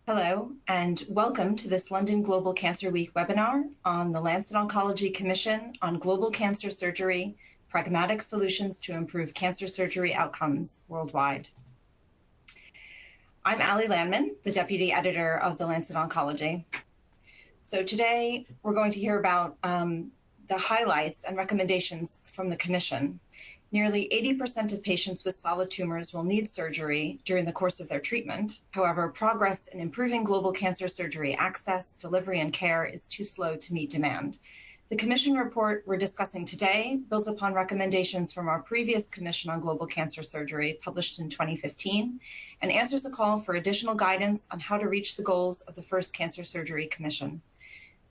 Hello, and welcome to this London Global Cancer Week webinar on the Lancet Oncology Commission on Global Cancer Surgery, Pragmatic Solutions to Improve Cancer Surgery Outcomes Worldwide. I'm Ali Landman, the Deputy Editor of the Lancet Oncology. So today we're going to hear about the highlights and recommendations from the Commission. Nearly 80% of patients with solid tumors will need surgery during the course of their treatment. However, progress in improving global cancer surgery access, delivery, and care is too slow to meet demand. The Commission report we're discussing today builds upon recommendations from our previous Commission on Global Cancer Surgery, published in 2015, and answers a call for additional guidance on how to reach the goals of the first Cancer Surgery Commission.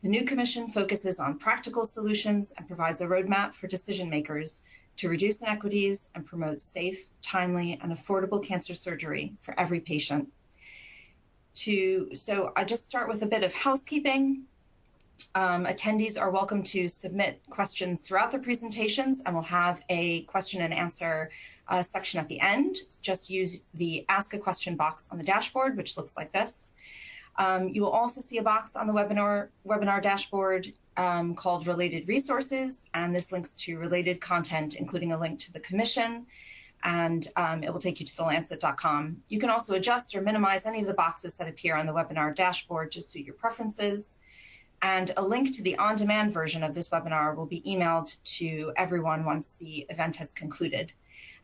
The new Commission focuses on practical solutions and provides a roadmap for decision makers to reduce inequities and promote safe, timely, and affordable cancer surgery for every patient. So I just start with a bit of housekeeping. Attendees are welcome to submit questions throughout the presentations, and we'll have a question and answer section at the end. Just use the Ask a Question box on the dashboard, which looks like this. You will also see a box on the webinar dashboard called Related Resources, and this links to related content, including a link to the Commission, and it will take you to the Lancet.com. You can also adjust or minimize any of the boxes that appear on the webinar dashboard to suit your preferences, and a link to the on-demand version of this webinar will be emailed to everyone once the event has concluded.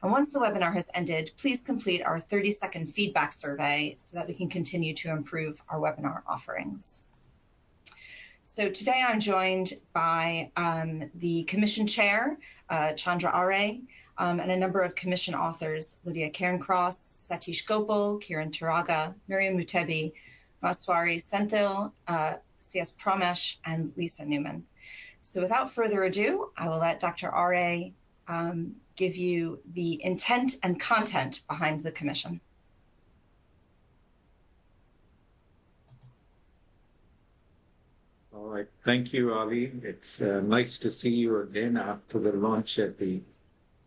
And once the webinar has ended, please complete our 30-second feedback survey so that we can continue to improve our webinar offerings. So today I'm joined by the Commission Chair, Chandra Are, and a number of Commission authors, Lydia Cairncross, Satish Gopal, Kiran Turaga, Miriam Mutebi, Maswari Senthil, C.S. Pramesh, and Lisa Newman. So without further ado, I will let Dr. Are give you the intent and content behind the Commission. All right, thank you, Ali. It's nice to see you again after the launch at the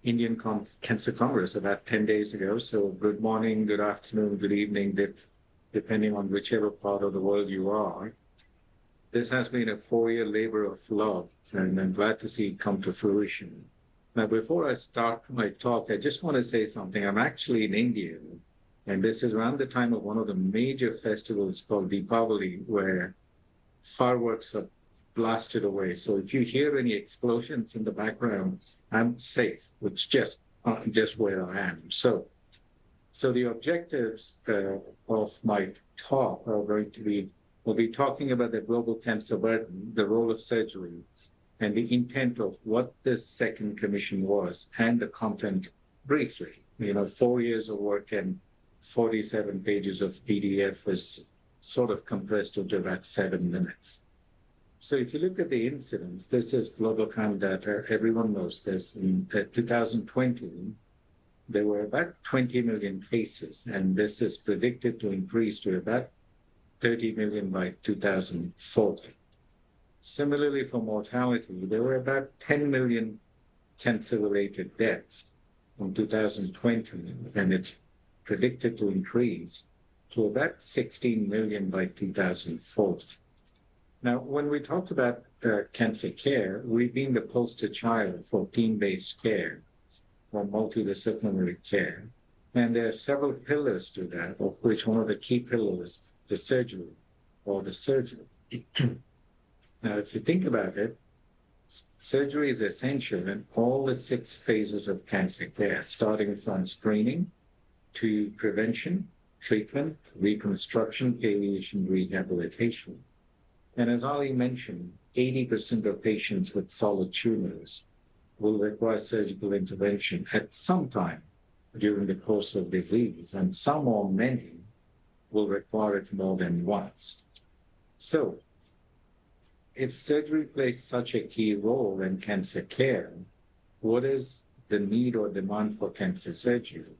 Indian Cancer Congress about 10 days ago. So good morning, good afternoon, good evening, depending on whichever part of the world you are. This has been a 4-year labor of love, and I'm glad to see it come to fruition. Now, before I start my talk, I just want to say something. I'm actually in India, and this is around the time of one of the major festivals called Deepavali, where fireworks are blasted away. So if you hear any explosions in the background, I'm safe, which just where I am. So the objectives of my talk are going to be, we'll be talking about the global cancer burden, the role of surgery, and the intent of what this second commission was, and the content briefly. 4 years of work and 47 pages of PDF is sort of compressed into about 7 minutes. So if you look at the incidence, this is GlobalCam data. Everyone knows this. In 2020, there were about 20 million cases, and this is predicted to increase to about 30 million by 2040. Similarly, for mortality, there were about 10 million cancer-related deaths in 2020, and it's predicted to increase to about 16 million by 2040. Now, when we talk about cancer care, we've been the poster child for team-based care or multidisciplinary care. And there are several pillars to that, of which one of the key pillars is surgery or the surgery. Now, if you think about it, surgery is essential in all the 6 phases of cancer care, starting from screening to prevention, treatment, reconstruction, palliation, rehabilitation. And as Ali mentioned, 80% of patients with solid tumors will require surgical intervention at some time during the course of disease, and some or many will require it more than once. So, if surgery plays such a key role in cancer care, what is the need or demand for cancer surgery?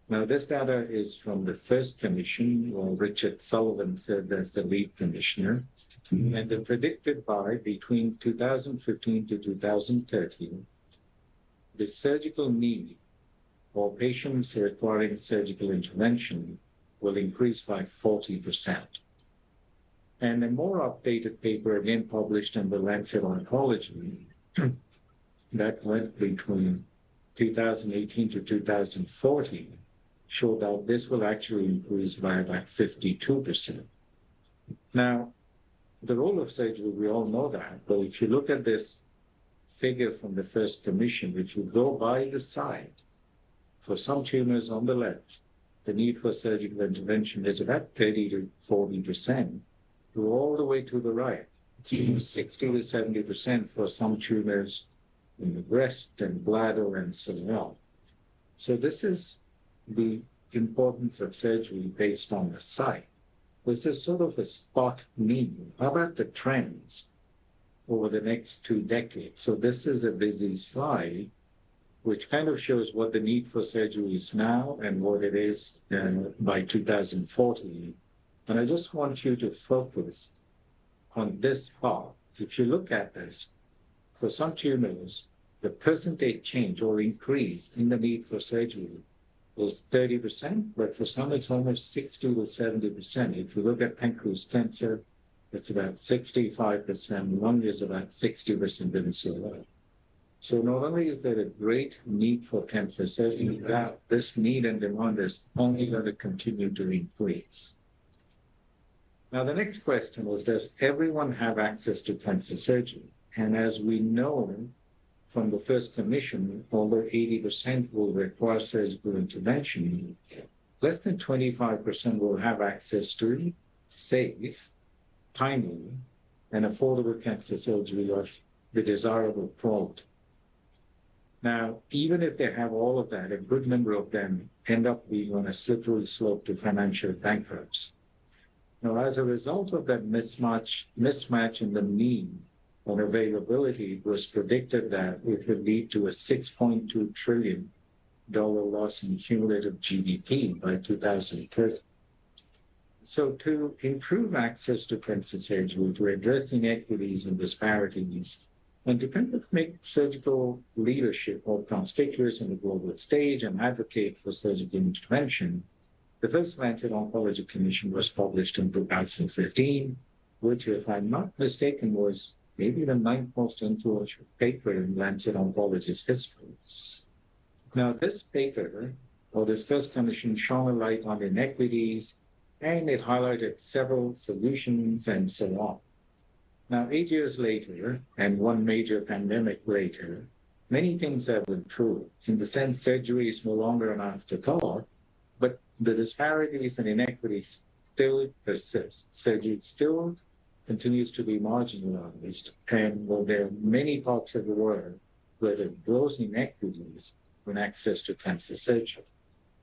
Now, this data is from the first commission, where Richard Sullivan served as the lead commissioner, and they're predicted by between 2015 to 2013, the surgical need for patients requiring surgical intervention will increase by 40%. And a more updated paper, again published in the Lancet Oncology, that went between 2018 to 2014, showed that this will actually increase by about 52%. Now, the role of surgery, we all know that, but if you look at this figure from the first commission, if you go by the side, for some tumors on the left, the need for surgical intervention is about 30 to 40%, to all the way to the right, it's 60 to 70% for some tumors in the breast and bladder and so on. So this is the importance of surgery based on the site. This is sort of a spot need. How about the trends over the next 2 decades? So this is a busy slide, which kind of shows what the need for surgery is now and what it is by 2040. And I just want you to focus on this part. If you look at this, for some tumors, the percentage change or increase in the need for surgery is 30%, but for some it's almost 60 to 70%. If you look at pancreas cancer, it's about 65%, lung is about 60%, and so on. So not only is there a great need for cancer surgery, this need and demand is only going to continue to increase. Now, the next question was, does everyone have access to cancer surgery? And as we know from the first commission, although 80% will require surgical intervention, less than 25% will have access to safe, timely, and affordable cancer surgery of the desirable quality. Now, even if they have all of that, a good number of them end up being on a slippery slope to financial bankruptcy. Now, as a result of that mismatch in the need and availability, it was predicted that it would lead to a $6.2 trillion loss in cumulative GDP by 2030. So to improve access to cancer surgery, to address inequities and disparities, and to kind of make surgical leadership more conspicuous on the global stage and advocate for surgical intervention, the first Lancet Oncology Commission was published in 2015, which, if I'm not mistaken, was maybe the 9th most influential paper in Lancet Oncology's history. Now, this paper, or this first commission, shone a light on inequities, and it highlighted several solutions and so on. Now, 8 years later, and one major pandemic later, many things have improved. In the sense, surgery is no longer an afterthought, but the disparities and inequities still persist. Surgery still continues to be marginalized, and well, there are many parts of the world where there are gross inequities in access to cancer surgery.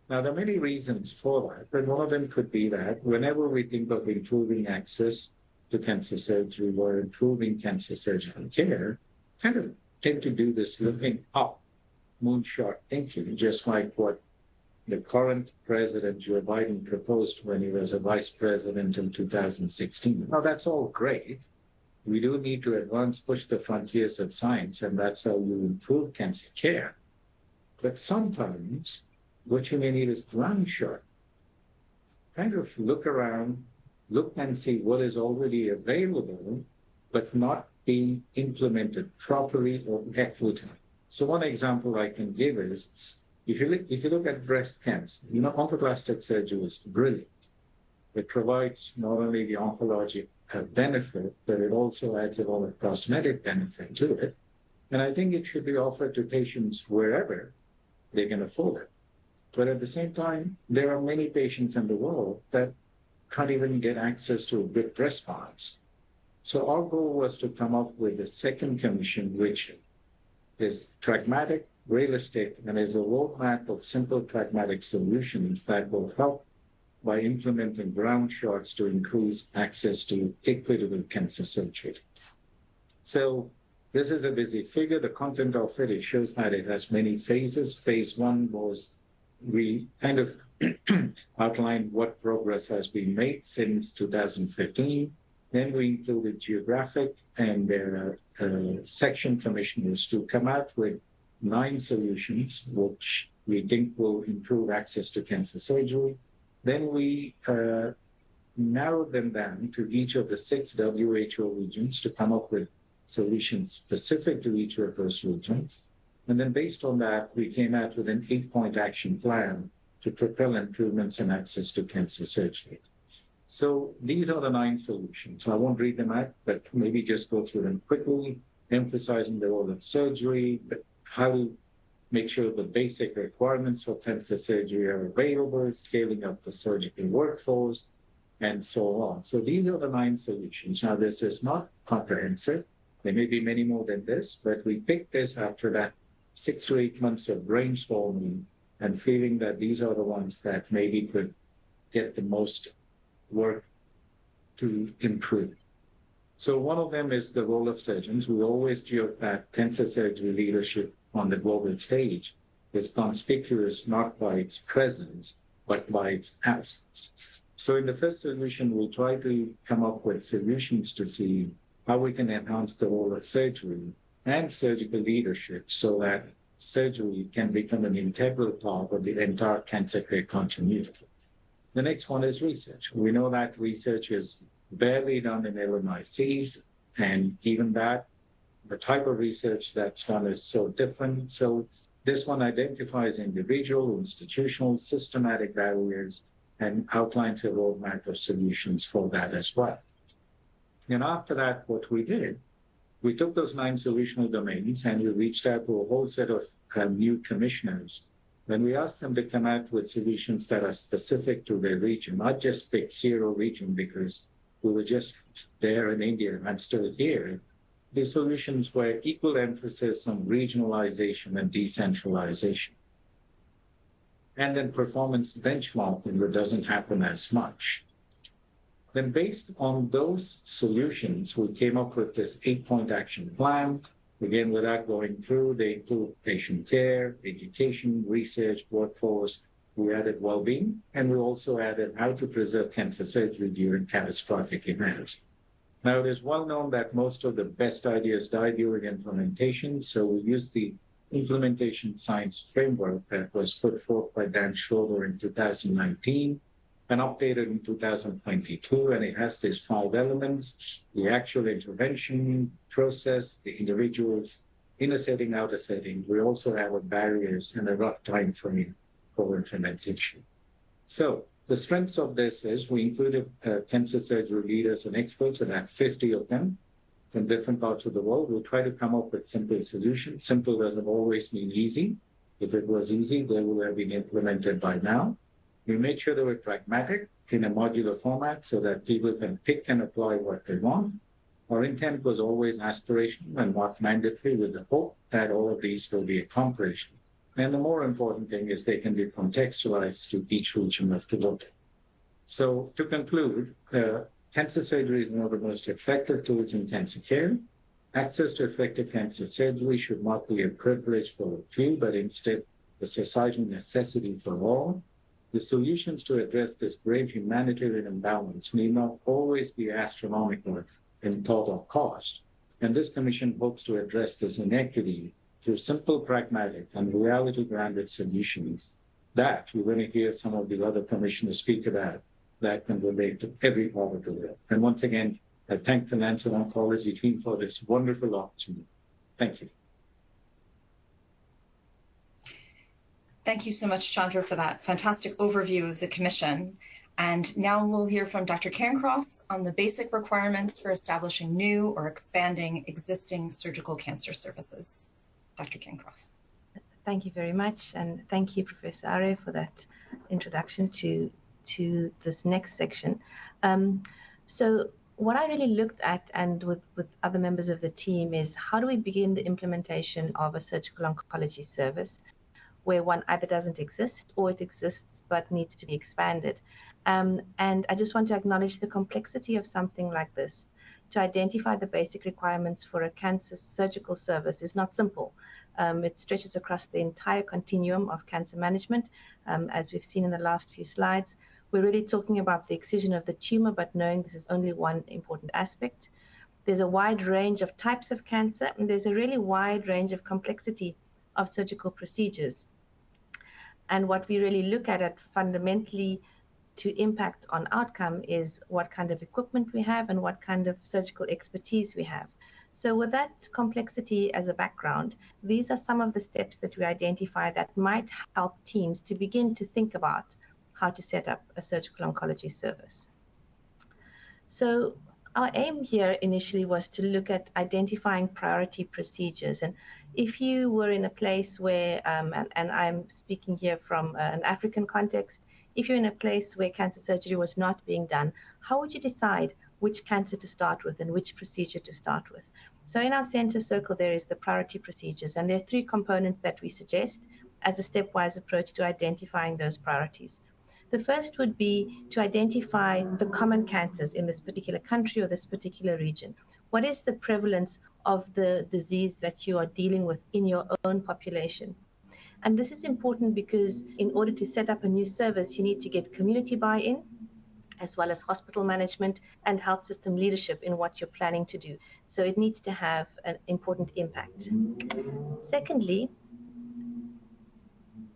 Now, there are many reasons for that, but one of them could be that whenever we think of improving access to cancer surgery or improving cancer surgical care, kind of tend to do this looking up, moonshot thinking, just like what the current president, Joe Biden, proposed when he was a vice president in 2016. Now, that's all great. We do need to push the frontiers of science, and that's how you improve cancer care. But sometimes what you may need is ground shot. Kind of look around, look and see what is already available, but not being implemented properly or equitably. So one example I can give is, if you look at breast cancer, oncoplastic surgery is brilliant. It provides not only the oncologic benefit, but it also adds a lot of cosmetic benefit to it. And I think it should be offered to patients wherever they can afford it. But at the same time, there are many patients in the world that can't even get access to a good breast biopsy. So our goal was to come up with a second commission, which is pragmatic, realistic, and is a roadmap of simple pragmatic solutions that will help by implementing ground shots to increase access to equitable cancer surgery. So this is a busy figure. The content of it shows that it has many phases. Phase one was we kind of outlined what progress has been made since 2015. Then we included geographic and section commissioners to come out with 9 solutions, which we think will improve access to cancer surgery. Then we narrowed them down to each of the 6 WHO regions to come up with solutions specific to each of those regions. And then based on that, we came out with an 8-point action plan to propel improvements in access to cancer surgery. So these are the 9 solutions. I won't read them out, but maybe just go through them quickly, emphasizing the role of surgery, but how to make sure the basic requirements for cancer surgery are available, scaling up the surgical workforce, and so on. So these are the 9 solutions. Now, this is not comprehensive. There may be many more than this, but we picked this after that 6 to 8 months of brainstorming and feeling that these are the ones that maybe could get the most work to improve. So one of them is the role of surgeons. We always joke that cancer surgery leadership on the global stage is conspicuous not by its presence, but by its absence. So in the first solution, we try to come up with solutions to see how we can enhance the role of surgery and surgical leadership so that surgery can become an integral part of the entire cancer care continuity. The next one is research. We know that research is barely done in LMICs, and even that, the type of research that's done is so different. So this one identifies individual, institutional, systematic barriers and outlines a roadmap of solutions for that as well. And after that, what we did, we took those 9 solutional domains and we reached out to a whole set of new commissioners. When we asked them to come out with solutions that are specific to their region, not just pick 0 region because we were just there in India and I'm still here. The solutions were equal emphasis on regionalization and decentralization. And then performance benchmarking that doesn't happen as much. Then based on those solutions, we came up with this 8-point action plan. Again, without going through, they include patient care, education, research, workforce. We added well-being, and we also added how to preserve cancer surgery during catastrophic events. Now, it is well known that most of the best ideas die during implementation, so we used the implementation science framework that was put forth by Dan Schroeder in 2019 and updated in 2022, and it has these 5 elements: the actual intervention process, the individuals in a setting, out a setting. We also have barriers and a rough time frame for implementation. So the strengths of this is we included cancer surgery leaders and experts, and had 50 of them from different parts of the world. We'll try to come up with simple solutions. Simple doesn't always mean easy. If it was easy, they would have been implemented by now. We made sure they were pragmatic in a modular format so that people can pick and apply what they want. Our intent was always aspirational and not mandatory, with the hope that all of these will be accomplished. And the more important thing is they can be contextualized to each region of the world. So to conclude, cancer surgery is one of the most effective tools in cancer care. Access to effective cancer surgery should not be a privilege for a few, but instead a societal necessity for all. The solutions to address this grave humanitarian imbalance need not always be astronomical in thought or cost. And this commission hopes to address this inequity through simple, pragmatic, and reality-grounded solutions that you're going to hear some of the other commissioners speak about that can relate to every part of the world. And once again, I thank the Lancet Oncology team for this wonderful opportunity. Thank you. Thank you so much, Chandra, for that fantastic overview of the commission. And now we'll hear from Dr. Cairncross on the basic requirements for establishing new or expanding existing surgical cancer services. Dr. Cairncross. Thank you very much. And thank you, Professor Are, for that introduction to this next section. So what I really looked at, and with other members of the team, is how do we begin the implementation of a surgical oncology service where one either doesn't exist or it exists but needs to be expanded. And I just want to acknowledge the complexity of something like this. To identify the basic requirements for a cancer surgical service is not simple. It stretches across the entire continuum of cancer management. As we've seen in the last few slides, we're really talking about the excision of the tumor, but knowing this is only one important aspect. There's a wide range of types of cancer, and there's a really wide range of complexity of surgical procedures. And what we really look at fundamentally to impact on outcome is what kind of equipment we have and what kind of surgical expertise we have. So with that complexity as a background, these are some of the steps that we identify that might help teams to begin to think about how to set up a surgical oncology service. So our aim here initially was to look at identifying priority procedures. And if you were in a place where, and I'm speaking here from an African context, if you're in a place where cancer surgery was not being done, how would you decide which cancer to start with and which procedure to start with? So in our center circle, there is the priority procedures, and there are 3 components that we suggest as a stepwise approach to identifying those priorities. The first would be to identify the common cancers in this particular country or this particular region. What is the prevalence of the disease that you are dealing with in your own population? And this is important because in order to set up a new service, you need to get community buy-in, as well as hospital management and health system leadership in what you're planning to do. So it needs to have an important impact. Secondly,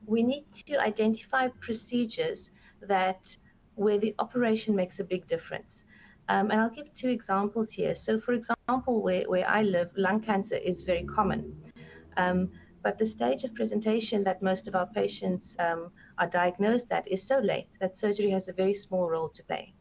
we need to identify procedures that where the operation makes a big difference. And I'll give 2 examples here. So for example, where I live, lung cancer is very common. But the stage of presentation that most of our patients are diagnosed at is so late that surgery has a very small role to play.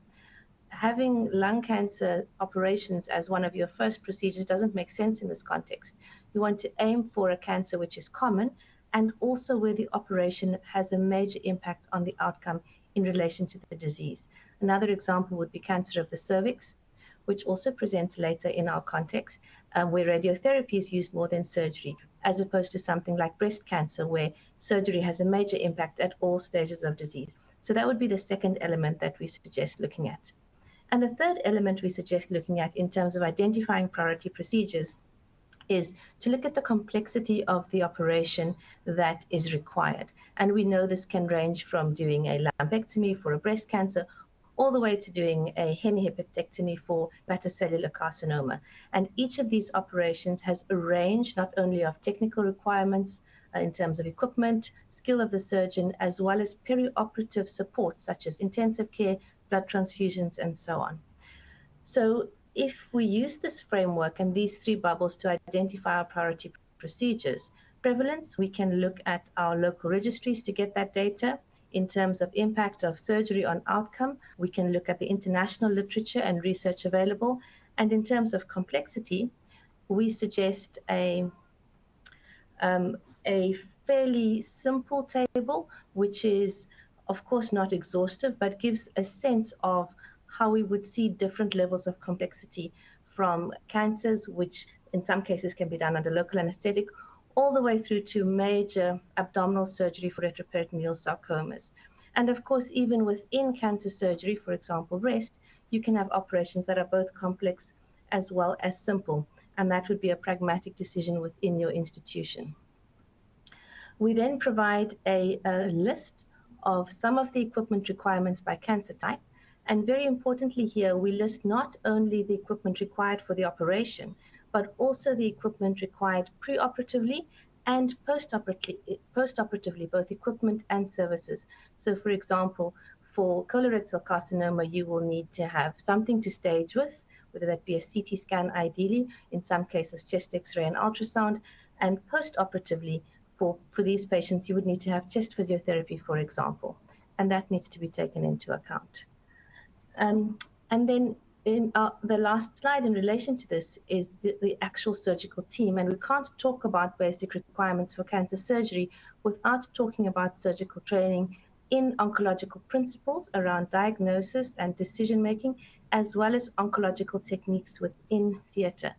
Having lung cancer operations as one of your first procedures doesn't make sense in this context. You want to aim for a cancer which is common and also where the operation has a major impact on the outcome in relation to the disease. Another example would be cancer of the cervix, which also presents later in our context, where radiotherapy is used more than surgery, as opposed to something like breast cancer, where surgery has a major impact at all stages of disease. So that would be the second element that we suggest looking at. And the third element we suggest looking at in terms of identifying priority procedures is to look at the complexity of the operation that is required. And we know this can range from doing a lumpectomy for a breast cancer all the way to doing a hemihepatectomy for hepatocellular carcinoma. And each of these operations has a range not only of technical requirements in terms of equipment, skill of the surgeon, as well as perioperative support such as intensive care, blood transfusions, and so on. So if we use this framework and these 3 bubbles to identify our priority procedures, prevalence, we can look at our local registries to get that data. In terms of impact of surgery on outcome, we can look at the international literature and research available. And in terms of complexity, we suggest a fairly simple table, which is, of course, not exhaustive, but gives a sense of how we would see different levels of complexity from cancers, which in some cases can be done under local anesthetic, all the way through to major abdominal surgery for retroperitoneal sarcomas. And of course, even within cancer surgery, for example, breast, you can have operations that are both complex as well as simple, and that would be a pragmatic decision within your institution. We then provide a list of some of the equipment requirements by cancer type. And very importantly here, we list not only the equipment required for the operation, but also the equipment required preoperatively and postoperatively, both equipment and services. So for example, for colorectal carcinoma, you will need to have something to stage with, whether that be a CT scan ideally, in some cases chest X-ray and ultrasound, and postoperatively, for these patients, you would need to have chest physiotherapy, for example, and that needs to be taken into account. And then in the last slide in relation to this is the actual surgical team, and we can't talk about basic requirements for cancer surgery without talking about surgical training in oncological principles around diagnosis and decision-making, as well as oncological techniques within theatre.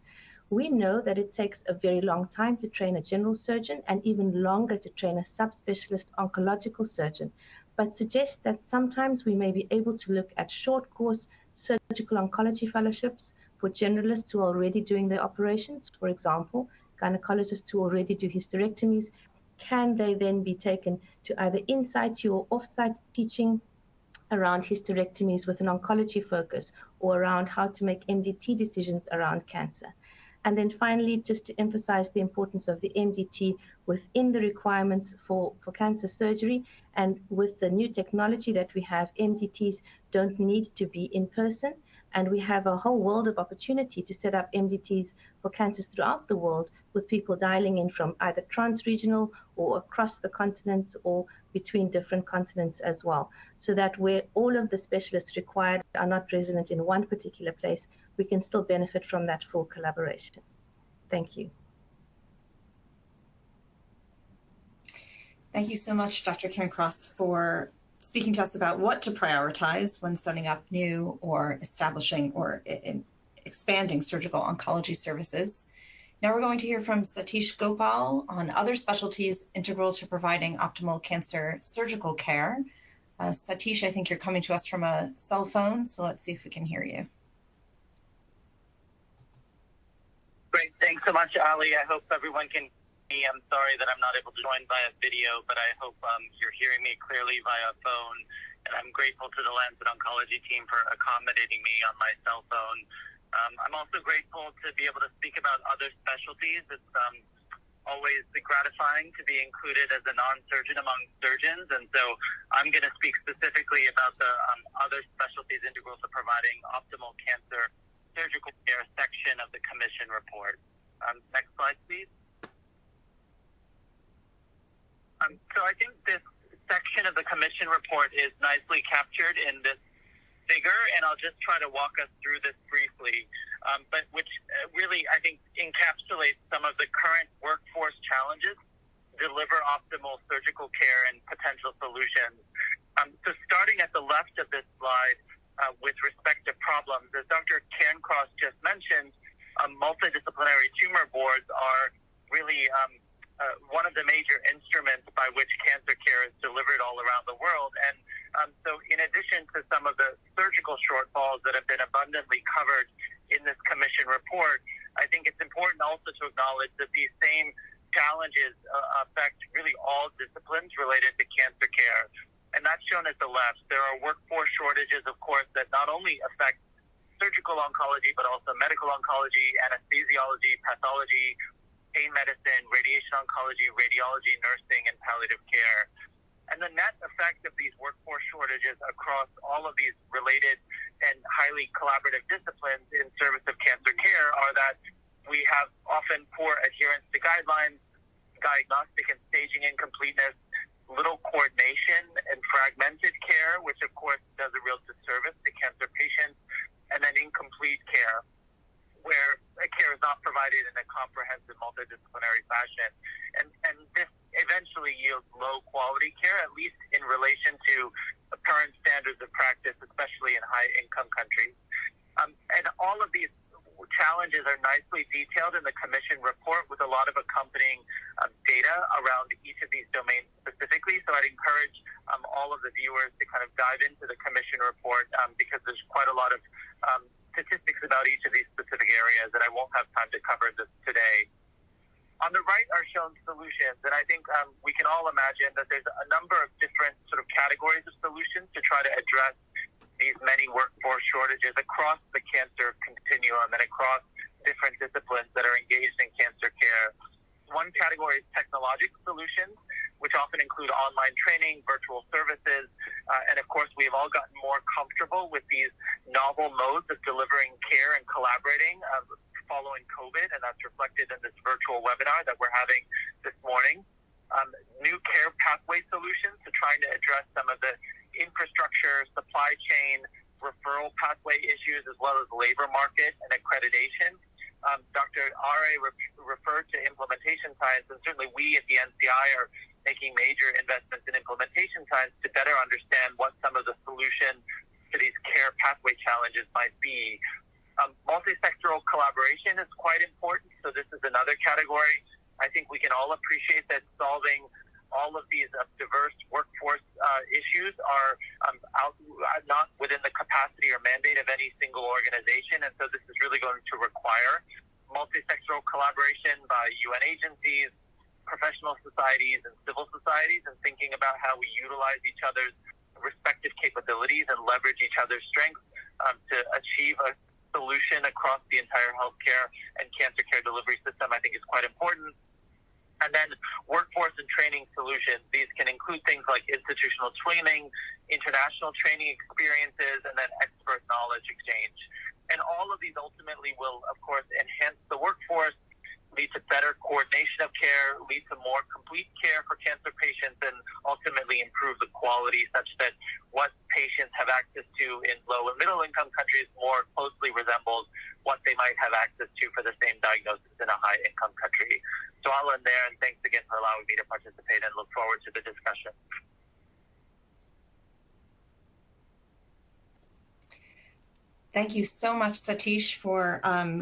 We know that it takes a very long time to train a general surgeon and even longer to train a subspecialist oncological surgeon, but suggest that sometimes we may be able to look at short course surgical oncology fellowships for generalists who are already doing their operations. For example, gynecologists who already do hysterectomies, can they then be taken to either in-site or off-site teaching around hysterectomies with an oncology focus, or around how to make MDT decisions around cancer? And then finally, just to emphasize the importance of the MDT within the requirements for cancer surgery. And with the new technology that we have, MDTs don't need to be in person. And we have a whole world of opportunity to set up MDTs for cancers throughout the world, with people dialing in from either trans-regional or across the continents or between different continents as well. So that where all of the specialists required are not resident in one particular place, we can still benefit from that full collaboration. Thank you. Thank you so much, Dr. Cairncross, for speaking to us about what to prioritize when setting up new or establishing or expanding surgical oncology services. Now we're going to hear from Satish Gopal on other specialties integral to providing optimal cancer surgical care. Satish, I think you're coming to us from a cell phone, so let's see if we can hear you. Great, thanks so much, Ali. I hope everyone can hear me. I'm sorry that I'm not able to join via video, but I hope you're hearing me clearly via phone. And I'm grateful to the Lancet Oncology team for accommodating me on my cell phone. I'm also grateful to be able to speak about other specialties. It's always gratifying to be included as a non-surgeon among surgeons. And so I'm going to speak specifically about the other specialties integral to providing optimal cancer surgical care section of the commission report. Next slide, please. So I think this section of the commission report is nicely captured in this figure, and I'll just try to walk us through this briefly, but which really, I think, encapsulates some of the current workforce challenges, deliver optimal surgical care and potential solutions. So starting at the left of this slide, with respect to problems, as Dr. Cairncross just mentioned, multidisciplinary tumor boards are really one of the major instruments by which cancer care is delivered all around the world. And so in addition to some of the surgical shortfalls that have been abundantly covered in this commission report, I think it's important also to acknowledge that these same challenges affect really all disciplines related to cancer care. And that's shown at the left. There are workforce shortages, of course, that not only affect surgical oncology, but also medical oncology, anesthesiology, pathology, pain medicine, radiation oncology, radiology, nursing, and palliative care. And the net effect of these workforce shortages across all of these related and highly collaborative disciplines in service of cancer care are that we have often poor adherence to guidelines, diagnostic and staging incompleteness, little coordination and fragmented care, which of course does a real disservice to cancer patients, and then incomplete care, where care is not provided in a comprehensive multidisciplinary fashion. And this eventually yields low quality care, at least in relation to current standards of practice, especially in high income countries. And all of these challenges are nicely detailed in the commission report with a lot of accompanying data around each of these domains specifically. So I'd encourage all of the viewers to kind of dive into the commission report because there's quite a lot of statistics about each of these specific areas that I won't have time to cover this today. On the right are shown solutions, and I think we can all imagine that there's a number of different sort of categories of solutions to try to address these many workforce shortages across the cancer continuum and across different disciplines that are engaged in cancer care. One category is technological solutions, which often include online training, virtual services, and of course we've all gotten more comfortable with these novel modes of delivering care and collaborating following COVID, and that's reflected in this virtual webinar that we're having this morning. New care pathway solutions to trying to address some of the infrastructure, supply chain, referral pathway issues, as well as labor market and accreditation. Dr. Are referred to implementation science, and certainly we at the NCI are making major investments in implementation science to better understand what some of the solutions to these care pathway challenges might be. Multi-sectoral collaboration is quite important, so this is another category. I think we can all appreciate that solving all of these diverse workforce issues are not within the capacity or mandate of any single organization, and so this is really going to require multi-sectoral collaboration by UN agencies, professional societies, and civil societies, and thinking about how we utilize each other's respective capabilities and leverage each other's strengths to achieve a solution across the entire healthcare and cancer care delivery system, I think is quite important. And then workforce and training solutions. These can include things like institutional training, international training experiences, and then expert knowledge exchange. And all of these ultimately will, of course, enhance the workforce, lead to better coordination of care, lead to more complete care for cancer patients, and ultimately improve the quality such that what patients have access to in low and middle income countries more closely resembles what they might have access to for the same diagnosis in a high income country. So I'll end there, and thanks again for allowing me to participate, and look forward to the discussion. Thank you so much, Satish, for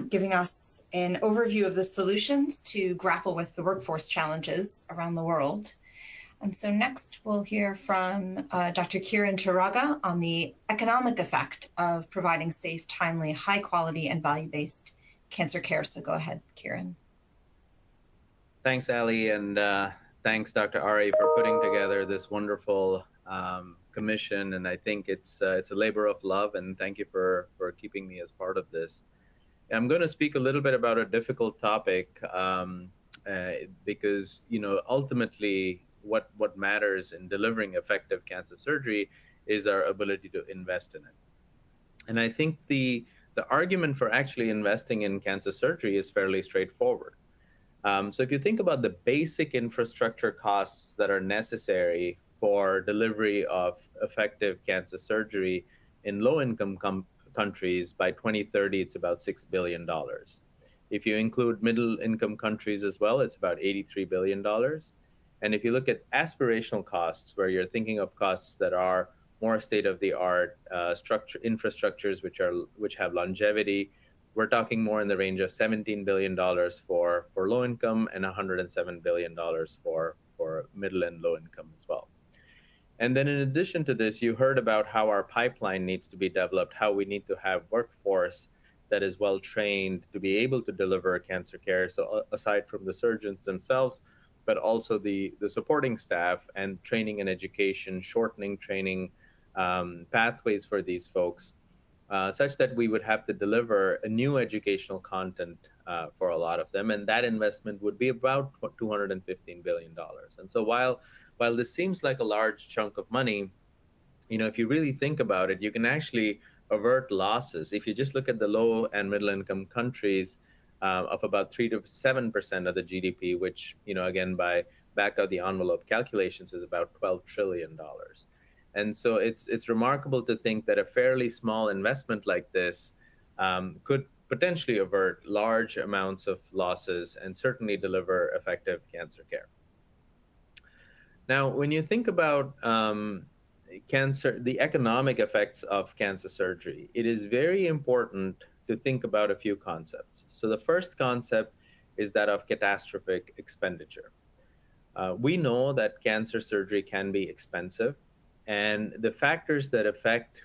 giving us an overview of the solutions to grapple with the workforce challenges around the world. And so next we'll hear from Dr. Kiran Charaga on the economic effect of providing safe, timely, high quality, and value-based cancer care. So go ahead, Kiran. Thanks, Ali, and thanks, Dr. Ari, for putting together this wonderful commission. And I think it's a labor of love, and thank you for keeping me as part of this. I'm going to speak a little bit about a difficult topic because, ultimately what matters in delivering effective cancer surgery is our ability to invest in it. And I think the argument for actually investing in cancer surgery is fairly straightforward. So if you think about the basic infrastructure costs that are necessary for delivery of effective cancer surgery in low-income countries, by 2030, it's about $6 billion. If you include middle-income countries as well, it's about $83 billion. And if you look at aspirational costs, where you're thinking of costs that are more state-of-the-art infrastructures which have longevity, we're talking more in the range of $17 billion for low income and $107 billion for middle and low income as well. And then in addition to this, you heard about how our pipeline needs to be developed, how we need to have workforce that is well trained to be able to deliver cancer care. So aside from the surgeons themselves, but also the supporting staff and training and education, shortening training pathways for these folks, such that we would have to deliver a new educational content for a lot of them. And that investment would be about $215 billion. And so while this seems like a large chunk of money, if you really think about it, you can actually avert losses. If you just look at the low and middle income countries of about 3 to 7% of the GDP, which, again, by back of the envelope calculations is about $12 trillion. And so it's remarkable to think that a fairly small investment like this could potentially avert large amounts of losses and certainly deliver effective cancer care. Now, when you think about cancer, the economic effects of cancer surgery, it is very important to think about a few concepts. So the first concept is that of catastrophic expenditure. We know that cancer surgery can be expensive, and the factors that affect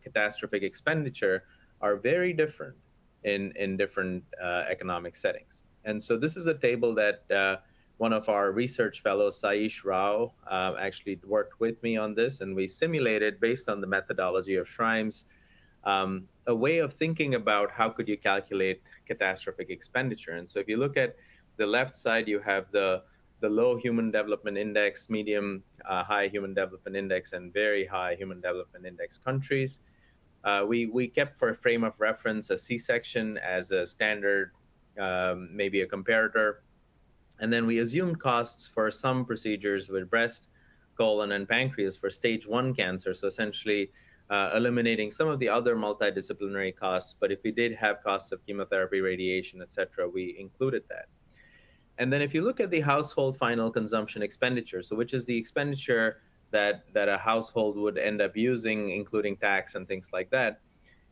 catastrophic expenditure are very different in different economic settings. And so this is a table that one of our research fellows, Saish Rao, actually worked with me on this, and we simulated, based on the methodology of Schreim's, a way of thinking about how could you calculate catastrophic expenditure. And so if you look at the left side, you have the low human development index, medium, high human development index, and very high human development index countries. We kept, for a frame of reference, a C-section as a standard, maybe a comparator. And then we assumed costs for some procedures with breast, colon, and pancreas for stage 1 cancer. So essentially eliminating some of the other multidisciplinary costs. But if we did have costs of chemotherapy, radiation, et cetera, we included that. And then if you look at the household final consumption expenditure, so which is the expenditure that a household would end up using, including tax and things like that,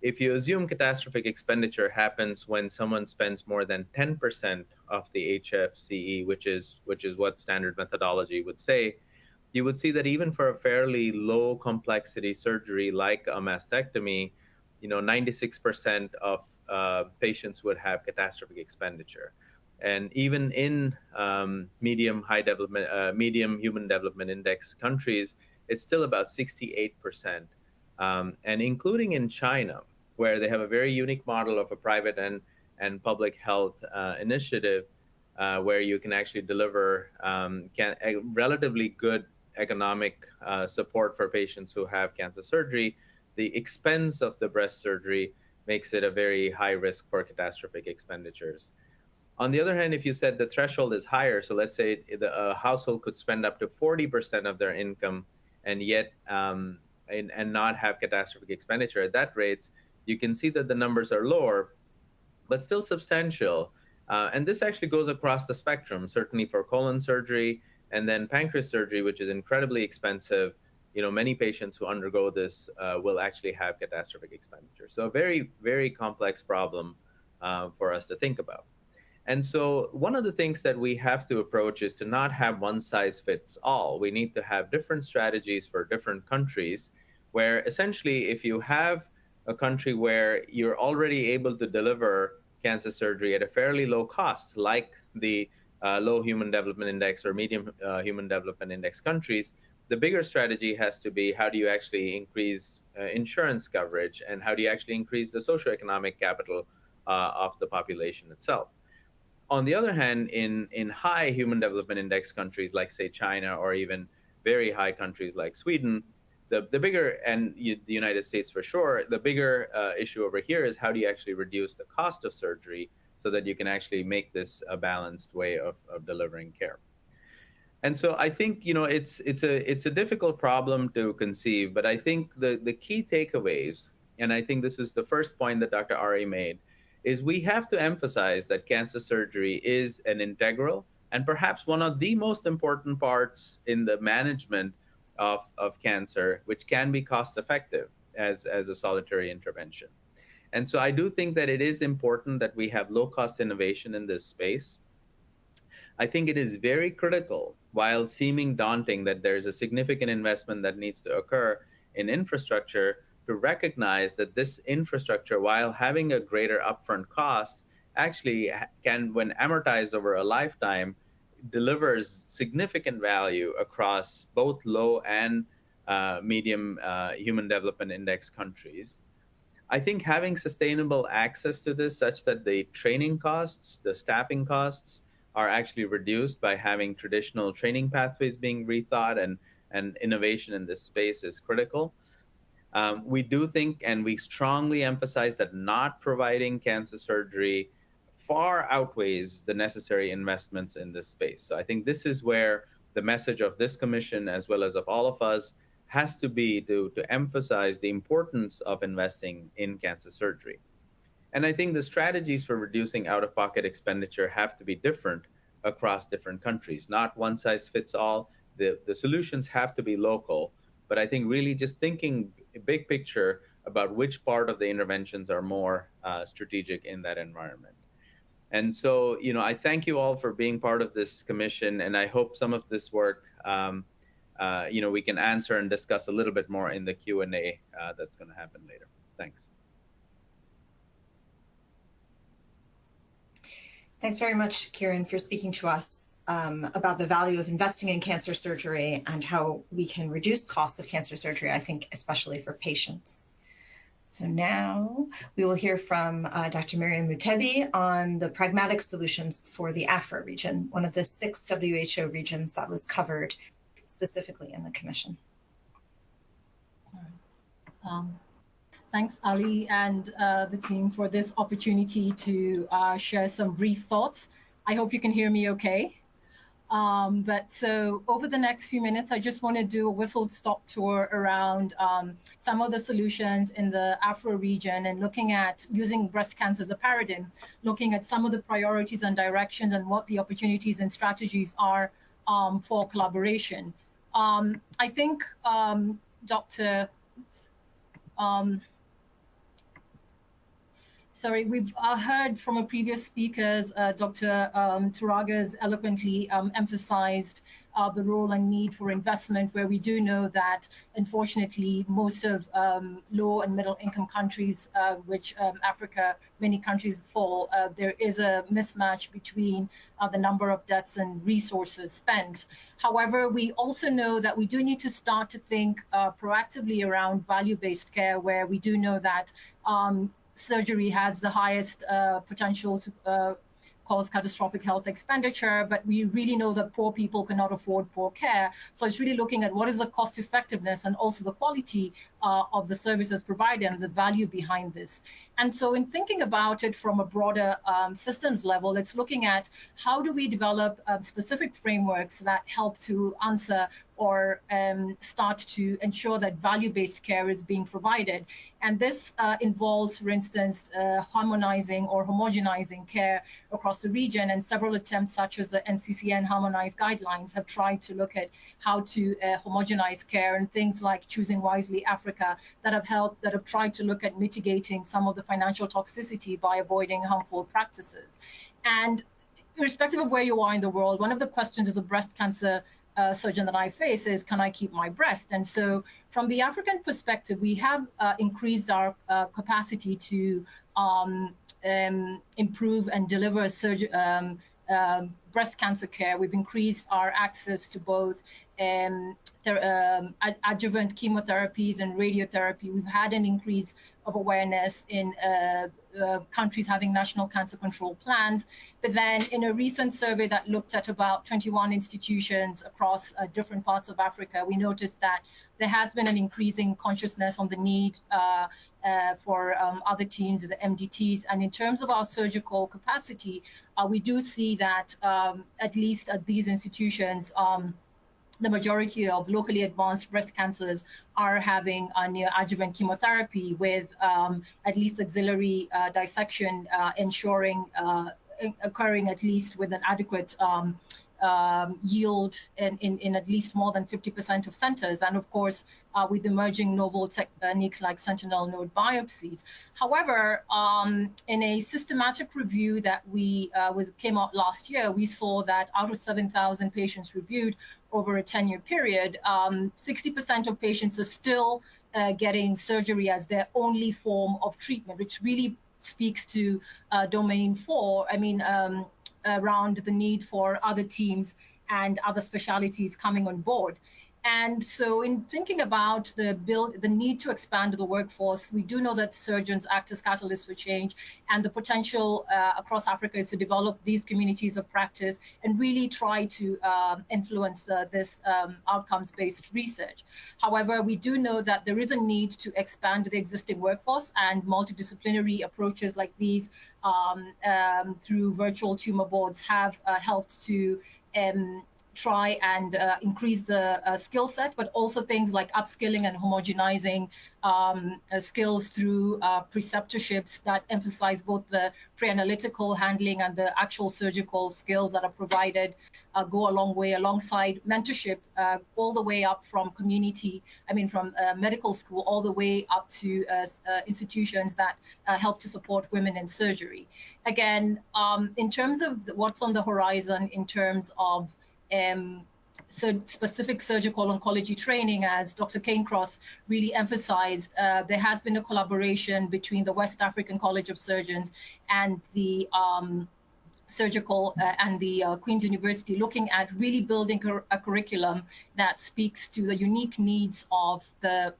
if you assume catastrophic expenditure happens when someone spends more than 10% of the HFCE, which is what standard methodology would say, you would see that even for a fairly low complexity surgery like a mastectomy, 96% of patients would have catastrophic expenditure. And even in medium human development index countries, it's still about 68%. And including in China, where they have a very unique model of a private and public health initiative where you can actually deliver a relatively good economic support for patients who have cancer surgery. The expense of the breast surgery makes it a very high risk for catastrophic expenditures. On the other hand, if you said the threshold is higher, so let's say a household could spend up to 40% of their income and yet and not have catastrophic expenditure at that rates, you can see that the numbers are lower, but still substantial. And this actually goes across the spectrum, certainly for colon surgery and then pancreas surgery, which is incredibly expensive. You know, many patients who undergo this will actually have catastrophic expenditure. So a very, very complex problem for us to think about. And so one of the things that we have to approach is to not have one size fits all. We need to have different strategies for different countries, where essentially if you have a country where you're already able to deliver cancer surgery at a fairly low cost, like the low human development index or medium human development index countries, the bigger strategy has to be how do you actually increase insurance coverage, and how do you actually increase the socioeconomic capital of the population itself. On the other hand, in high human development index countries like, say, China, or even very high countries like Sweden, the bigger, and the United States for sure, the bigger issue over here is how do you actually reduce the cost of surgery so that you can actually make this a balanced way of delivering care. And so I think, you know, it's a difficult problem to conceive, but I think the key takeaways, and I think this is the first point that Dr. Ari made, is we have to emphasize that cancer surgery is an integral and perhaps one of the most important parts in the management of cancer, which can be cost effective as a solitary intervention. And so I do think that it is important that we have low cost innovation in this space. I think it is very critical, while seeming daunting that there's a significant investment that needs to occur in infrastructure, to recognize that this infrastructure, while having a greater upfront cost, actually can, when amortized over a lifetime, delivers significant value across both low and medium human development index countries. I think having sustainable access to this, such that the training costs, the staffing costs, are actually reduced by having traditional training pathways being rethought, and innovation in this space is critical. We do think, and we strongly emphasize, that not providing cancer surgery far outweighs the necessary investments in this space. So I think this is where the message of this commission, as well as of all of us, has to be to emphasize the importance of investing in cancer surgery. And I think the strategies for reducing out-of-pocket expenditure have to be different across different countries, not one size fits all. The solutions have to be local, but I think really just thinking big picture about which part of the interventions are more strategic in that environment. And so, you know, I thank you all for being part of this commission, and I hope some of this work, you know, we can answer and discuss a little bit more in the Q&A that's going to happen later. Thanks. Thanks very much, Kieran, for speaking to us about the value of investing in cancer surgery and how we can reduce costs of cancer surgery, I think, especially for patients. So now we will hear from Dr. Miriam Mutebi on the pragmatic solutions for the Afro region, one of the 6 WHO regions that was covered specifically in the commission. Thanks, Ali, and the team for this opportunity to share some brief thoughts. I hope you can hear me okay. But so over the next few minutes, I just want to do a whistle-stop tour around some of the solutions in the Afro region, and looking at using breast cancer as a paradigm, looking at some of the priorities and directions and what the opportunities and strategies are for collaboration. I think Sorry, we've heard from a previous speakers, Dr. Turagas eloquently emphasized the role and need for investment, where we do know that, unfortunately, most of low and middle income countries, which Africa, many countries fall, there is a mismatch between the number of deaths and resources spent. However, we also know that we do need to start to think proactively around value-based care, where we do know that surgery has the highest potential to cause catastrophic health expenditure, but we really know that poor people cannot afford poor care. So it's really looking at what is the cost effectiveness and also the quality of the services provided and the value behind this. And so in thinking about it from a broader systems level, it's looking at how do we develop specific frameworks that help to answer or start to ensure that value-based care is being provided. And this involves, for instance, harmonizing or homogenizing care across the region. And several attempts, such as the NCCN harmonized guidelines, have tried to look at how to homogenize care, and things like Choosing Wisely Africa that have tried to look at mitigating some of the financial toxicity by avoiding harmful practices. And irrespective of where you are in the world, one of the questions as a breast cancer surgeon that I face is, can I keep my breast? And so from the African perspective, we have increased our capacity to improve and deliver breast cancer care. We've increased our access to both adjuvant chemotherapies and radiotherapy. We've had an increase of awareness in countries having national cancer control plans. But then in a recent survey that looked at about 21 institutions across different parts of Africa, we noticed that there has been an increasing consciousness on the need for other teams, the MDTs. And in terms of our surgical capacity, we do see that at least at these institutions, the majority of locally advanced breast cancers are having a neoadjuvant chemotherapy with at least auxiliary dissection ensuring occurring at least with an adequate yield in at least more than 50% of centers, and of course with emerging novel techniques like sentinel node biopsies. However, in a systematic review that came out last year, we saw that out of 7,000 patients reviewed over a 10-year period, 60% of patients are still getting surgery as their only form of treatment, which really speaks to domain 4. Around the need for other teams and other specialties coming on board. And so in thinking about the need to expand the workforce, we do know that surgeons act as catalysts for change, and the potential across Africa is to develop these communities of practice and really try to influence this outcomes-based research. However, we do know that there is a need to expand the existing workforce, and multidisciplinary approaches like these through virtual tumor boards have helped to try and increase the skill set, but also things like upskilling and homogenizing skills through preceptorships that emphasize both the pre-analytical handling and the actual surgical skills that are provided go a long way, alongside mentorship all the way up from from medical school all the way up to institutions that help to support women in surgery. Again, in terms of what's on the horizon in terms of specific surgical oncology training, as Dr. Cairncross really emphasized, there has been a collaboration between the West African College of Surgeons and the surgical and the Queen's University, looking at really building a curriculum that speaks to the unique needs of the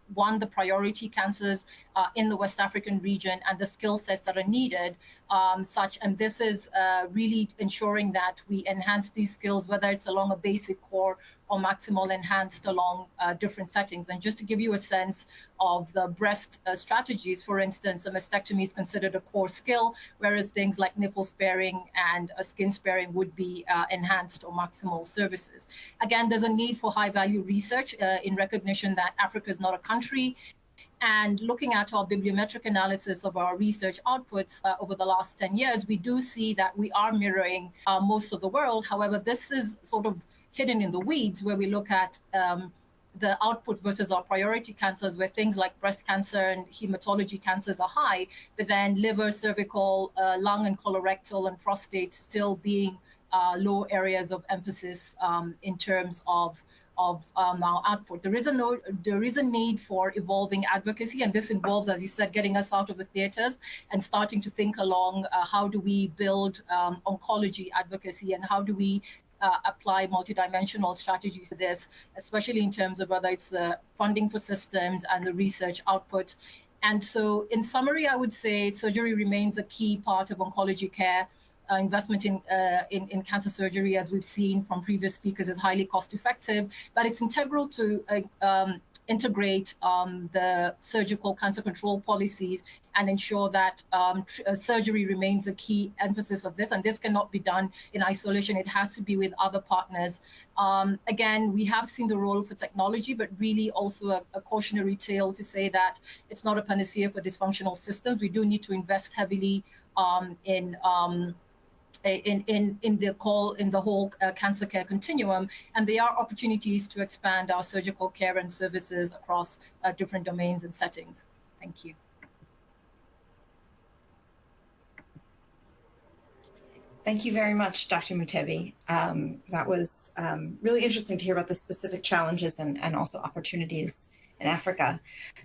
priority cancers in the West African region and the skill sets that are needed. And this is really ensuring that we enhance these skills, whether it's along a basic core or maximal enhanced along different settings. And just to give you a sense of the breast strategies, for instance, a mastectomy is considered a core skill, whereas things like nipple sparing and skin sparing would be enhanced or maximal services. Again, there's a need for high value research in recognition that Africa is not a country. And looking at our bibliometric analysis of our research outputs over the last 10 years, we do see that we are mirroring most of the world. However, this is sort of hidden in the weeds, where we look at the output versus our priority cancers, where things like breast cancer and hematology cancers are high, but then liver, cervical, lung, and colorectal and prostate still being low areas of emphasis in terms of our output. There is a need for evolving advocacy, and this involves, as you said, getting us out of the theaters and starting to think along how do we build oncology advocacy, and how do we apply multidimensional strategies to this, especially in terms of whether it's funding for systems and the research output. And so in summary, I would say surgery remains a key part of oncology care. Investment in cancer surgery, as we've seen from previous speakers, is highly cost effective, but it's integral to integrate the surgical cancer control policies and ensure that surgery remains a key emphasis of this. And this cannot be done in isolation. It has to be with other partners. Again, we have seen the role for technology, but really also a cautionary tale to say that it's not a panacea for dysfunctional systems. We do need to invest heavily in the whole cancer care continuum, and there are opportunities to expand our surgical care and services across different domains and settings. Thank you. Thank you very much, Dr. Mutebi. That was really interesting to hear about the specific challenges and also opportunities in Africa.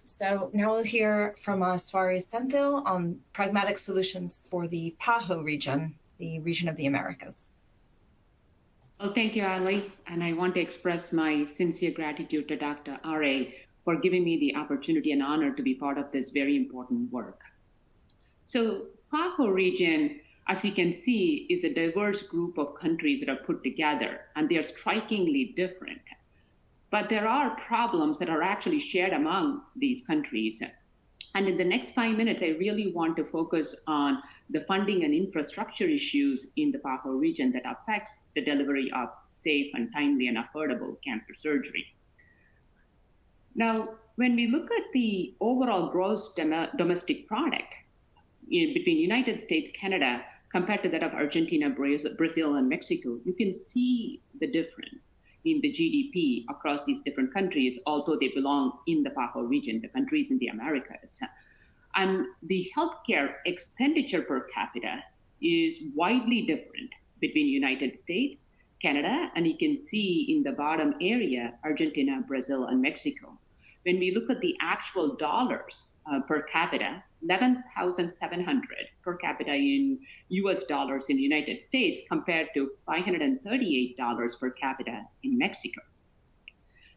So now we'll hear from Swari Senthil on pragmatic solutions for the PAHO region, the region of the Americas. Well, thank you, Ali. And I want to express my sincere gratitude to Dr. R.A. for giving me the opportunity and honor to be part of this very important work. So PAHO region, as you can see, is a diverse group of countries that are put together, and they are strikingly different. But there are problems that are actually shared among these countries. And in the next 5 minutes, I really want to focus on the funding and infrastructure issues in the PAHO region that affects the delivery of safe and timely and affordable cancer surgery. Now, when we look at the overall gross domestic product between United States, Canada, compared to that of Argentina, Brazil, and Mexico, you can see the difference in the GDP across these different countries, although they belong in the PAHO region, the countries in the Americas. And the healthcare expenditure per capita is widely different between United States, Canada, and you can see in the bottom area, Argentina, Brazil, and Mexico. When we look at the actual dollars per capita, 11,700 per capita in US dollars in the United States compared to $538 per capita in Mexico.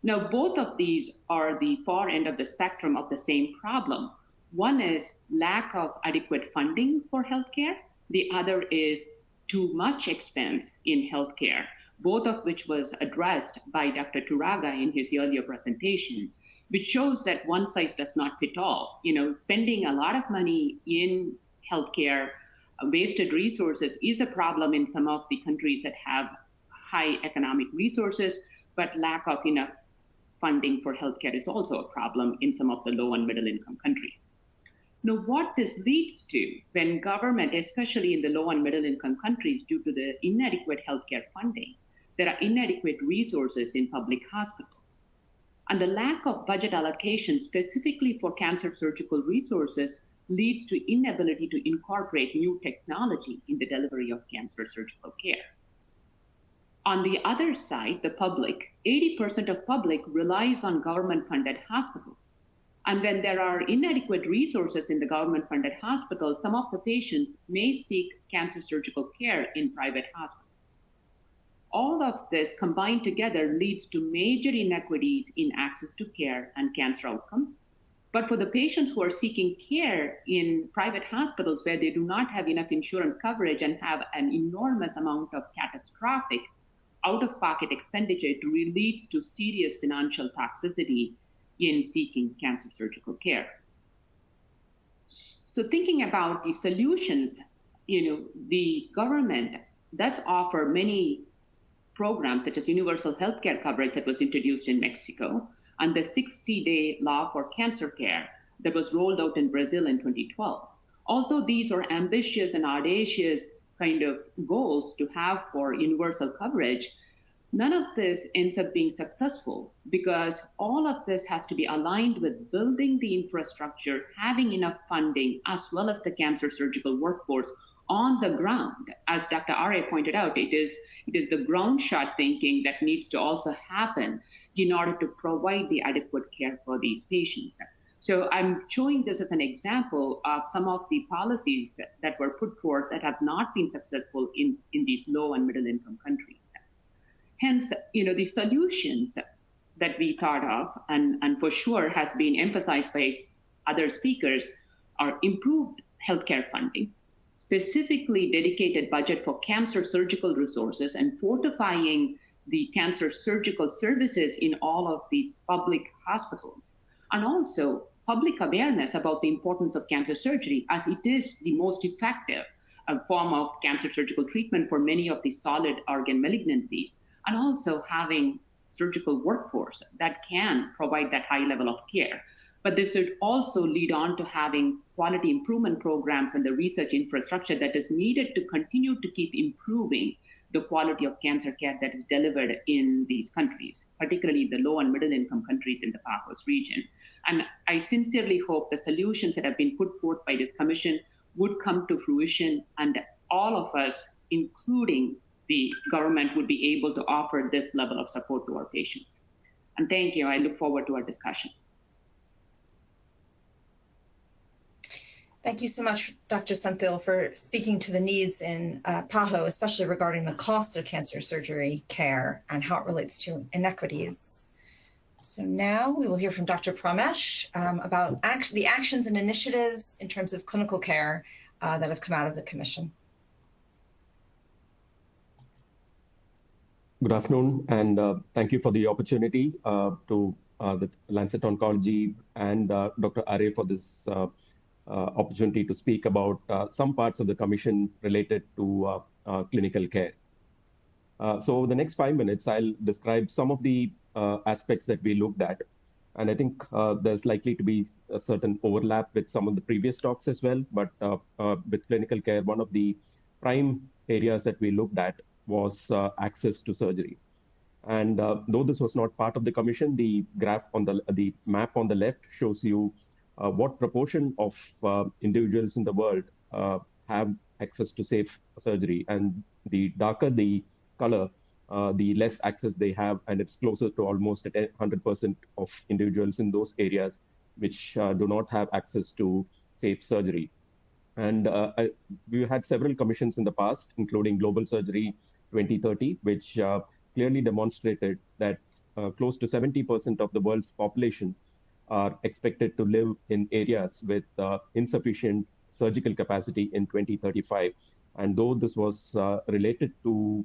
Now, both of these are the far end of the spectrum of the same problem. One is lack of adequate funding for healthcare. The other is too much expense in healthcare, both of which was addressed by Dr. Turaga in his earlier presentation, which shows that one size does not fit all. You know, spending a lot of money in healthcare, wasted resources is a problem in some of the countries that have high economic resources, but lack of enough funding for healthcare is also a problem in some of the low and middle income countries. Now, what this leads to when government, especially in the low and middle income countries, due to the inadequate healthcare funding, there are inadequate resources in public hospitals. And the lack of budget allocation specifically for cancer surgical resources leads to inability to incorporate new technology in the delivery of cancer surgical care. On the other side, the public, 80% of public relies on government-funded hospitals. And when there are inadequate resources in the government-funded hospitals, some of the patients may seek cancer surgical care in private hospitals. All of this combined together leads to major inequities in access to care and cancer outcomes. But for the patients who are seeking care in private hospitals where they do not have enough insurance coverage and have an enormous amount of catastrophic out-of-pocket expenditure, it leads to serious financial toxicity in seeking cancer surgical care. So thinking about the solutions, the government does offer many programs such as universal healthcare coverage that was introduced in Mexico and the 60-day law for cancer care that was rolled out in Brazil in 2012. Although these are ambitious and audacious kind of goals to have for universal coverage, none of this ends up being successful because all of this has to be aligned with building the infrastructure, having enough funding, as well as the cancer surgical workforce on the ground. As Dr. R.A. pointed out, it is the ground shot thinking that needs to also happen in order to provide the adequate care for these patients. So I'm showing this as an example of some of the policies that were put forth that have not been successful in these low and middle income countries. Hence, the solutions that we thought of, and for sure has been emphasized by other speakers, are improved healthcare funding, specifically dedicated budget for cancer surgical resources, and fortifying the cancer surgical services in all of these public hospitals, and also public awareness about the importance of cancer surgery, as it is the most effective form of cancer surgical treatment for many of the solid organ malignancies, and also having surgical workforce that can provide that high level of care. But this would also lead on to having quality improvement programs and the research infrastructure that is needed to continue to keep improving the quality of cancer care that is delivered in these countries, particularly the low and middle income countries in the PAHOS region. And I sincerely hope the solutions that have been put forth by this commission would come to fruition, and all of us, including the government, would be able to offer this level of support to our patients. And thank you. I look forward to our discussion. Thank you so much, Dr. Senthil, for speaking to the needs in PAHO, especially regarding the cost of cancer surgery care and how it relates to inequities. So now we will hear from Dr. Pramesh about the actions and initiatives in terms of clinical care that have come out of the Commission. Good afternoon, and thank you for the opportunity to the Lancet Oncology and Dr. R.A. for this opportunity to speak about some parts of the Commission related to clinical care. So the next 5 minutes, I'll describe some of the aspects that we looked at. And I think there's likely to be a certain overlap with some of the previous talks as well. But with clinical care, one of the prime areas that we looked at was access to surgery. And though this was not part of the Commission, the graph on the map on the left shows you what proportion of individuals in the world have access to safe surgery. And the darker the color, the less access they have, and it's closer to almost 100% of individuals in those areas which do not have access to safe surgery. And we had several commissions in the past, including Global Surgery 2030, which clearly demonstrated that close to 70% of the world's population are expected to live in areas with insufficient surgical capacity in 2035. And though this was related to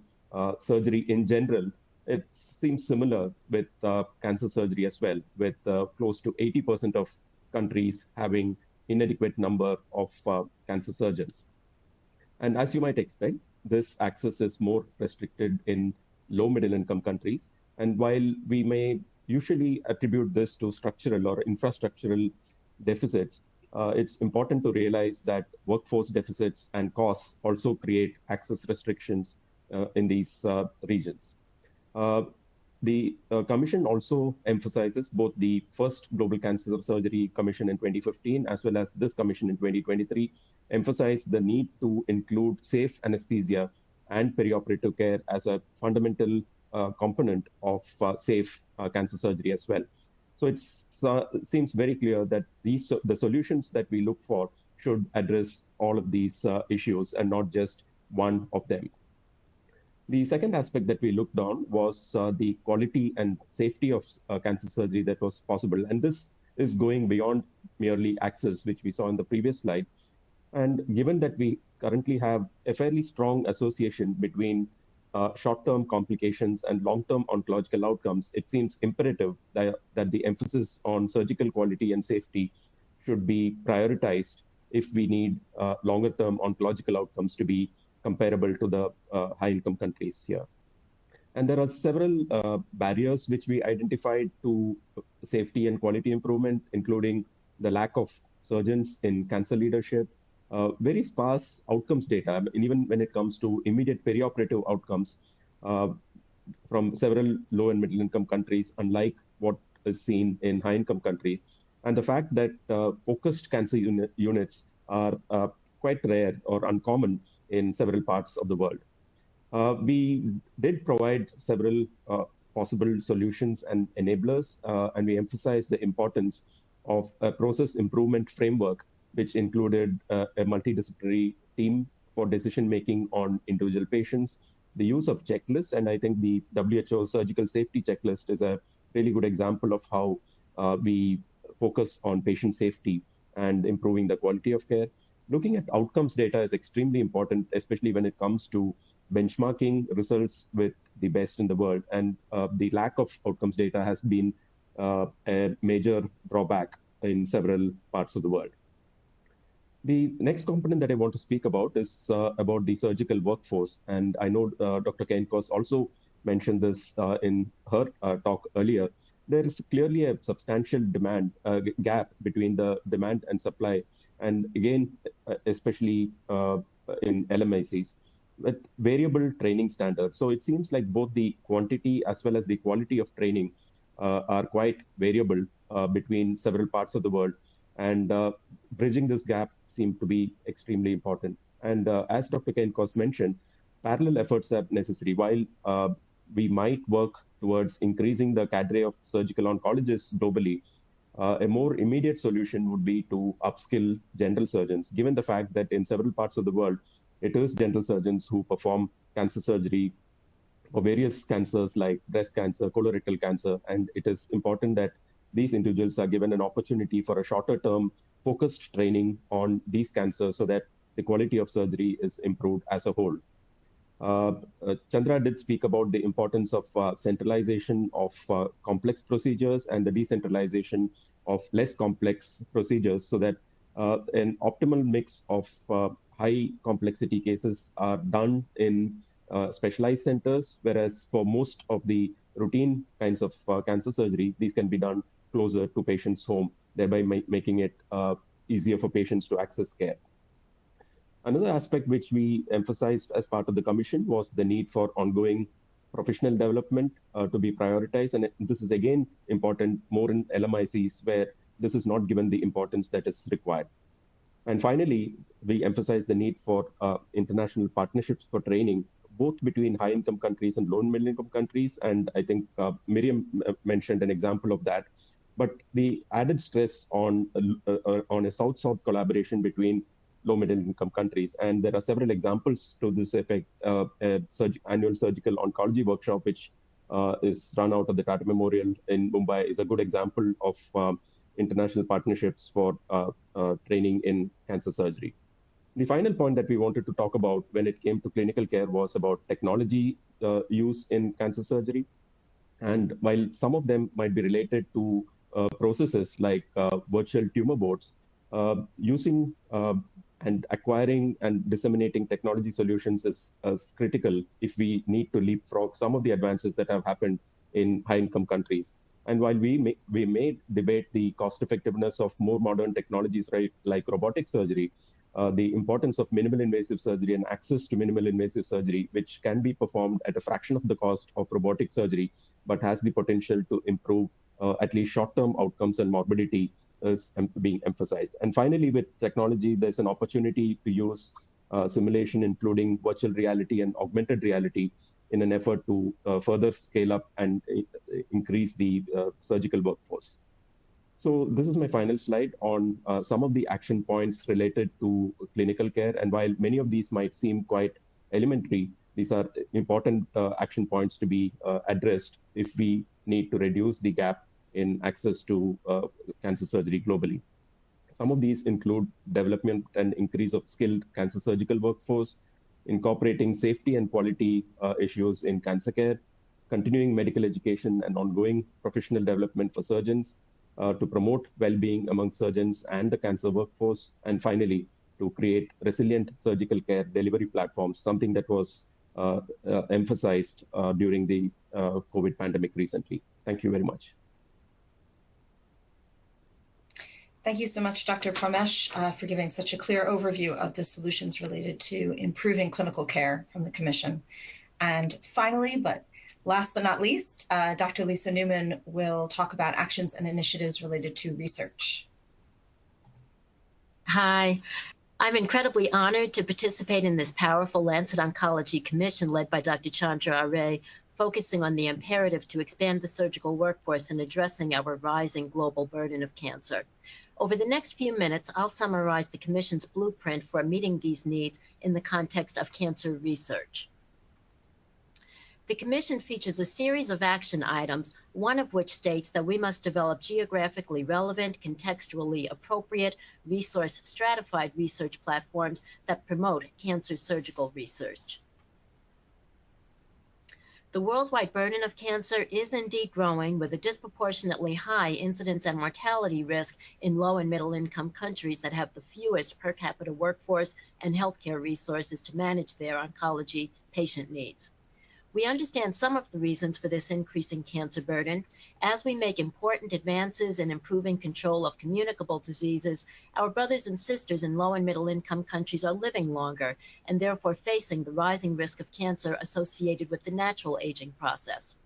surgery in general, it seems similar with cancer surgery as well, with close to 80% of countries having inadequate number of cancer surgeons. And as you might expect, this access is more restricted in low middle income countries. And while we may usually attribute this to structural or infrastructural deficits, it's important to realize that workforce deficits and costs also create access restrictions in these regions. The Commission also emphasizes, both the first Global Cancer Surgery Commission in 2015 as well as this Commission in 2023, emphasize the need to include safe anesthesia and perioperative care as a fundamental component of safe cancer surgery as well. So it seems very clear that the solutions that we look for should address all of these issues and not just one of them. The second aspect that we looked on was the quality and safety of cancer surgery that was possible. And this is going beyond merely access, which we saw in the previous slide. And given that we currently have a fairly strong association between short-term complications and long-term oncological outcomes, it seems imperative that the emphasis on surgical quality and safety should be prioritized if we need longer-term oncological outcomes to be comparable to the high-income countries here. And there are several barriers which we identified to safety and quality improvement, including the lack of surgeons in cancer leadership, very sparse outcomes data, and even when it comes to immediate perioperative outcomes, from several low and middle income countries, unlike what is seen in high income countries. And the fact that focused cancer units are quite rare or uncommon in several parts of the world. We did provide several possible solutions and enablers, and we emphasized the importance of a process improvement framework, which included a multidisciplinary team for decision-making on individual patients, the use of checklists, and I think the WHO surgical safety checklist is a really good example of how we focus on patient safety and improving the quality of care. Looking at outcomes data is extremely important, especially when it comes to benchmarking results with the best in the world. And the lack of outcomes data has been a major drawback in several parts of the world. The next component that I want to speak about is about the surgical workforce. And I know Dr. Kenkos also mentioned this in her talk earlier. There is clearly a substantial demand gap between the demand and supply. And again, especially in LMICs, with variable training standards. So it seems like both the quantity as well as the quality of training are quite variable between several parts of the world. And bridging this gap seemed to be extremely important. And as Dr. Kenkos mentioned, parallel efforts are necessary. While we might work towards increasing the cadre of surgical oncologists globally, a more immediate solution would be to upskill general surgeons, given the fact that in several parts of the world, it is general surgeons who perform cancer surgery for various cancers like breast cancer, colorectal cancer, and it is important that these individuals are given an opportunity for a shorter term focused training on these cancers so that the quality of surgery is improved as a whole. Chandra did speak about the importance of centralization of complex procedures and the decentralization of less complex procedures so that an optimal mix of high complexity cases are done in specialized centers, whereas for most of the routine kinds of cancer surgery, these can be done closer to patients' home, thereby making it easier for patients to access care. Another aspect which we emphasized as part of the commission was the need for ongoing professional development to be prioritized. And this is again important more in LMICs where this is not given the importance that is required. And finally, we emphasize the need for international partnerships for training, both between high-income countries and low and middle-income countries. And I think Miriam mentioned an example of that. But the added stress on a South-South collaboration between low middle income countries. And there are several examples to this effect. Annual surgical oncology workshop, which is run out of the Tata Memorial in Mumbai, is a good example of international partnerships for training in cancer surgery. The final point that we wanted to talk about when it came to clinical care was about technology use in cancer surgery. And while some of them might be related to processes like virtual tumor boards, using and acquiring and disseminating technology solutions is critical if we need to leapfrog some of the advances that have happened in high-income countries. And while we may debate the cost-effectiveness of more modern technologies, right, like robotic surgery, the importance of minimal invasive surgery and access to minimal invasive surgery, which can be performed at a fraction of the cost of robotic surgery, but has the potential to improve at least short-term outcomes and morbidity, is being emphasized. And finally, with technology, there's an opportunity to use simulation, including virtual reality and augmented reality, in an effort to further scale up and increase the surgical workforce. So this is my final slide on some of the action points related to clinical care. And while many of these might seem quite elementary, these are important action points to be addressed if we need to reduce the gap in access to cancer surgery globally. Some of these include development and increase of skilled cancer surgical workforce, incorporating safety and quality issues in cancer care, continuing medical education and ongoing professional development for surgeons, to promote well-being among surgeons and the cancer workforce, and finally, to create resilient surgical care delivery platforms, something that was emphasized during the COVID pandemic recently. Thank you very much. Thank you so much, Dr. Pramesh, for giving such a clear overview of the solutions related to improving clinical care from the Commission. And finally, but Last but not least, Dr. Lisa Newman will talk about actions and initiatives related to research. Hi, I'm incredibly honored to participate in this powerful Lancet Oncology Commission led by Dr. Chandra Array, focusing on the imperative to expand the surgical workforce in addressing our rising global burden of cancer. Over the next few minutes, I'll summarize the Commission's blueprint for meeting these needs in the context of cancer research. The Commission features a series of action items, one of which states that we must develop geographically relevant, contextually appropriate, resource-stratified research platforms that promote cancer surgical research. The worldwide burden of cancer is indeed growing, with a disproportionately high incidence and mortality risk in low and middle income countries that have the fewest per capita workforce and healthcare resources to manage their oncology patient needs. We understand some of the reasons for this increasing cancer burden. As we make important advances in improving control of communicable diseases, our brothers and sisters in low and middle income countries are living longer and therefore facing the rising risk of cancer associated with the natural aging process.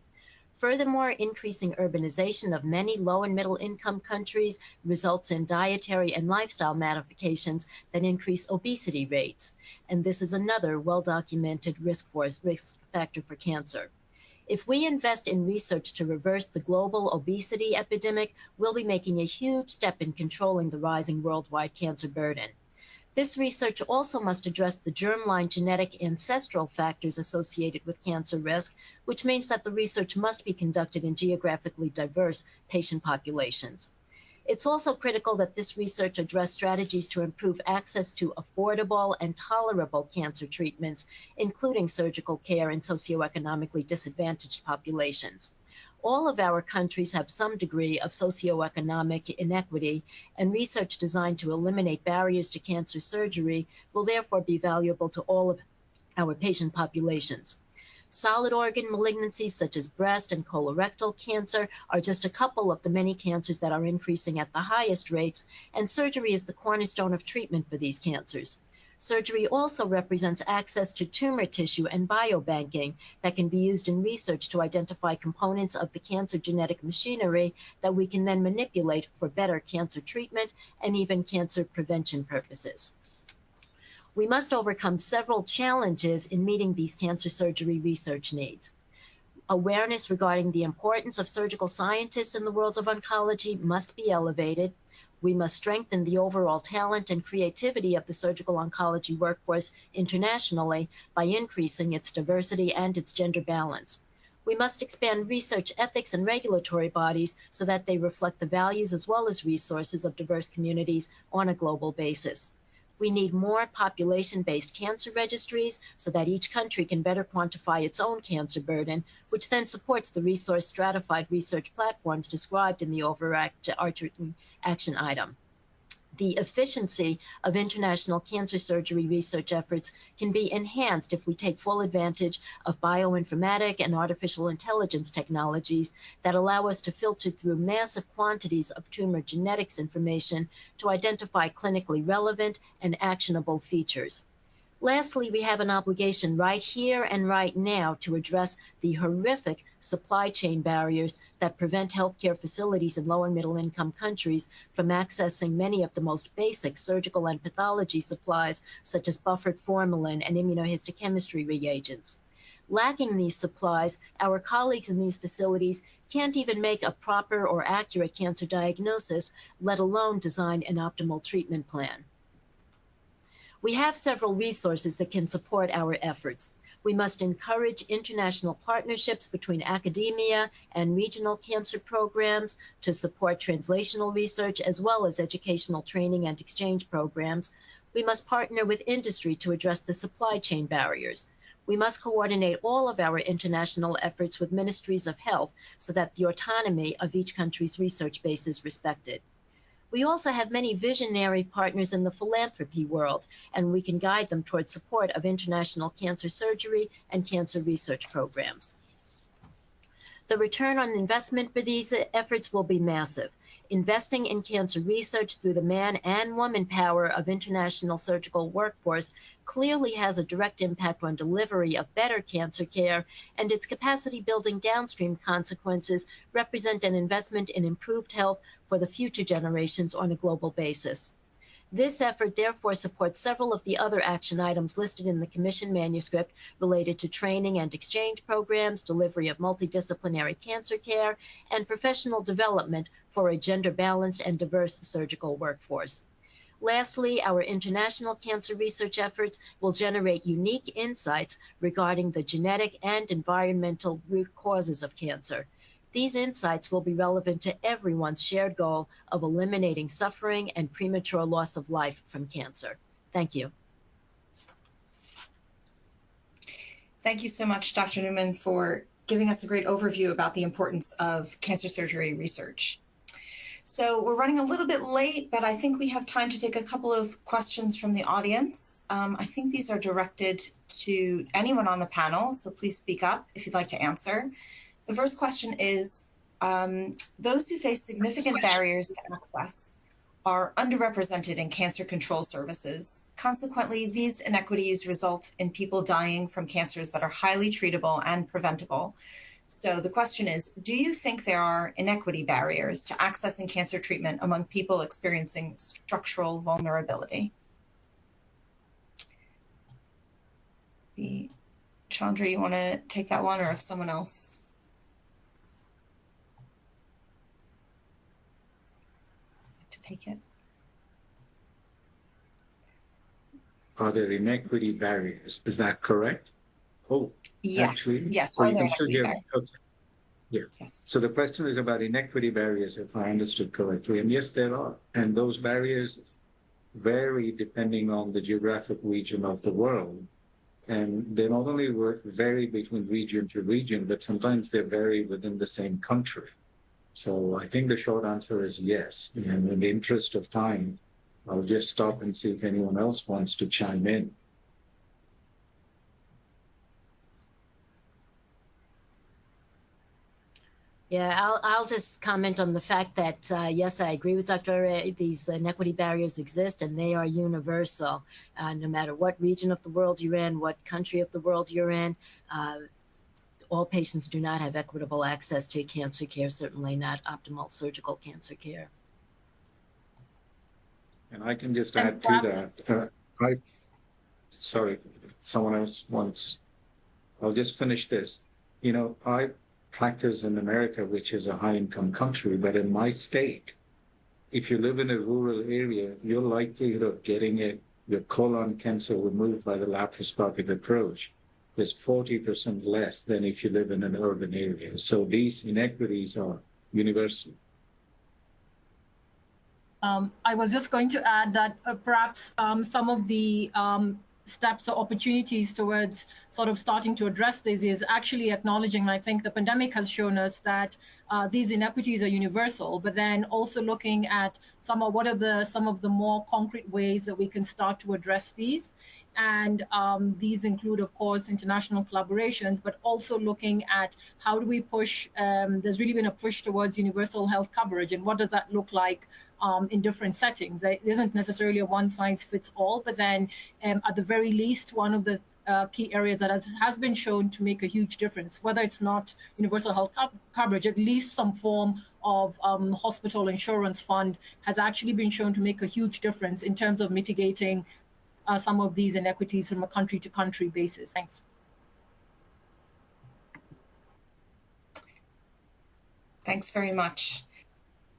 Furthermore, increasing urbanization of many low and middle income countries results in dietary and lifestyle modifications that increase obesity rates. And this is another well-documented risk factor for cancer. If we invest in research to reverse the global obesity epidemic, we'll be making a huge step in controlling the rising worldwide cancer burden. This research also must address the germline genetic ancestral factors associated with cancer risk, which means that the research must be conducted in geographically diverse patient populations. It's also critical that this research address strategies to improve access to affordable and tolerable cancer treatments, including surgical care in socioeconomically disadvantaged populations. All of our countries have some degree of socioeconomic inequity, and research designed to eliminate barriers to cancer surgery will therefore be valuable to all of our patient populations. Solid organ malignancies such as breast and colorectal cancer are just a couple of the many cancers that are increasing at the highest rates, and surgery is the cornerstone of treatment for these cancers. Surgery also represents access to tumor tissue and biobanking that can be used in research to identify components of the cancer genetic machinery that we can then manipulate for better cancer treatment and even cancer prevention purposes. We must overcome several challenges in meeting these cancer surgery research needs. Awareness regarding the importance of surgical scientists in the world of oncology must be elevated. We must strengthen the overall talent and creativity of the surgical oncology workforce internationally by increasing its diversity and its gender balance. We must expand research ethics and regulatory bodies so that they reflect the values as well as resources of diverse communities on a global basis. We need more population-based cancer registries so that each country can better quantify its own cancer burden, which then supports the resource-stratified research platforms described in the overarching action item. The efficiency of international cancer surgery research efforts can be enhanced if we take full advantage of bioinformatic and artificial intelligence technologies that allow us to filter through massive quantities of tumor genetics information to identify clinically relevant and actionable features. Lastly, we have an obligation right here and right now to address the horrific supply chain barriers that prevent healthcare facilities in low and middle income countries from accessing many of the most basic surgical and pathology supplies, such as buffered formalin and immunohistochemistry reagents. Lacking these supplies, our colleagues in these facilities can't even make a proper or accurate cancer diagnosis, let alone design an optimal treatment plan. We have several resources that can support our efforts. We must encourage international partnerships between academia and regional cancer programs to support translational research as well as educational training and exchange programs. We must partner with industry to address the supply chain barriers. We must coordinate all of our international efforts with ministries of health so that the autonomy of each country's research base is respected. We also have many visionary partners in the philanthropy world, and we can guide them towards support of international cancer surgery and cancer research programs. The return on investment for these efforts will be massive. Investing in cancer research through the man and woman power of international surgical workforce clearly has a direct impact on delivery of better cancer care, and its capacity building downstream consequences represent an investment in improved health for the future generations on a global basis. This effort therefore supports several of the other action items listed in the Commission manuscript related to training and exchange programs, delivery of multidisciplinary cancer care, and professional development for a gender-balanced and diverse surgical workforce. Lastly, our international cancer research efforts will generate unique insights regarding the genetic and environmental root causes of cancer. These insights will be relevant to everyone's shared goal of eliminating suffering and premature loss of life from cancer. Thank you. Thank you so much, Dr. Newman, for giving us a great overview about the importance of cancer surgery research. So we're running a little bit late, but I think we have time to take a couple of questions from the audience. I think these are directed to anyone on the panel, so please speak up if you'd like to answer. The first question is, those who face significant barriers to access are underrepresented in cancer control services. Consequently, these inequities result in people dying from cancers that are highly treatable and preventable. So the question is, do you think there are inequity barriers to accessing cancer treatment among people experiencing structural vulnerability? Chandra, you want to take that one, or if someone else? Take it. Are there inequity barriers? Is that correct? Oh, yes. Actually, yes. Oh, you can still hear me. Okay. Yeah. Yes. So the question is about inequity barriers, if I understood correctly. And yes, there are. And those barriers vary depending on the geographic region of the world. And they not only vary between region to region, but sometimes they vary within the same country. So I think the short answer is yes. And in the interest of time, I'll just stop and see if anyone else wants to chime in. Yeah, I'll just comment on the fact that, yes, I agree with Dr. Ray. These inequity barriers exist and they are universal. No matter what region of the world you're in, what country of the world you're in, all patients do not have equitable access to cancer care, certainly not optimal surgical cancer care. And I can just add to that. Sorry, someone else wants. I'll just finish this. You know, I practice in America, which is a high-income country, but in my state, if you live in a rural area, your likelihood of getting your colon cancer removed by the laparoscopic approach is 40% less than if you live in an urban area. So these inequities are universal. I was just going to add that perhaps some of the steps or opportunities towards sort of starting to address this is actually acknowledging, and I think the pandemic has shown us that these inequities are universal, but then also looking at some of the more concrete ways that we can start to address these. And these include, of course, international collaborations, but also looking at how do we push, there's really been a push towards universal health coverage, and what does that look like in different settings? There isn't necessarily a one size fits all, but then at the very least, one of the key areas that has been shown to make a huge difference, whether it's not universal health coverage, at least some form of hospital insurance fund has actually been shown to make a huge difference in terms of mitigating some of these inequities from a country to country basis. Thanks. Thanks very much.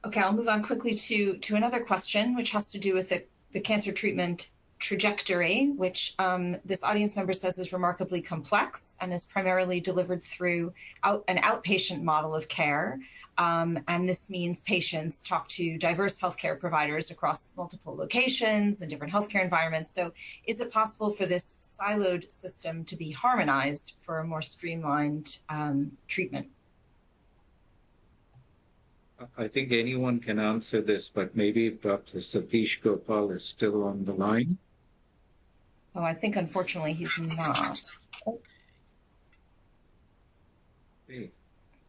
Okay, I'll move on quickly to another question, which has to do with the cancer treatment trajectory, which this audience member says is remarkably complex and is primarily delivered through an outpatient model of care. And this means patients talk to diverse healthcare providers across multiple locations and different healthcare environments. So is it possible for this siloed system to be harmonized for a more streamlined treatment? I think anyone can answer this, but maybe if Dr. Satish Gopal is still on the line. Oh, I think unfortunately he's not. Hey,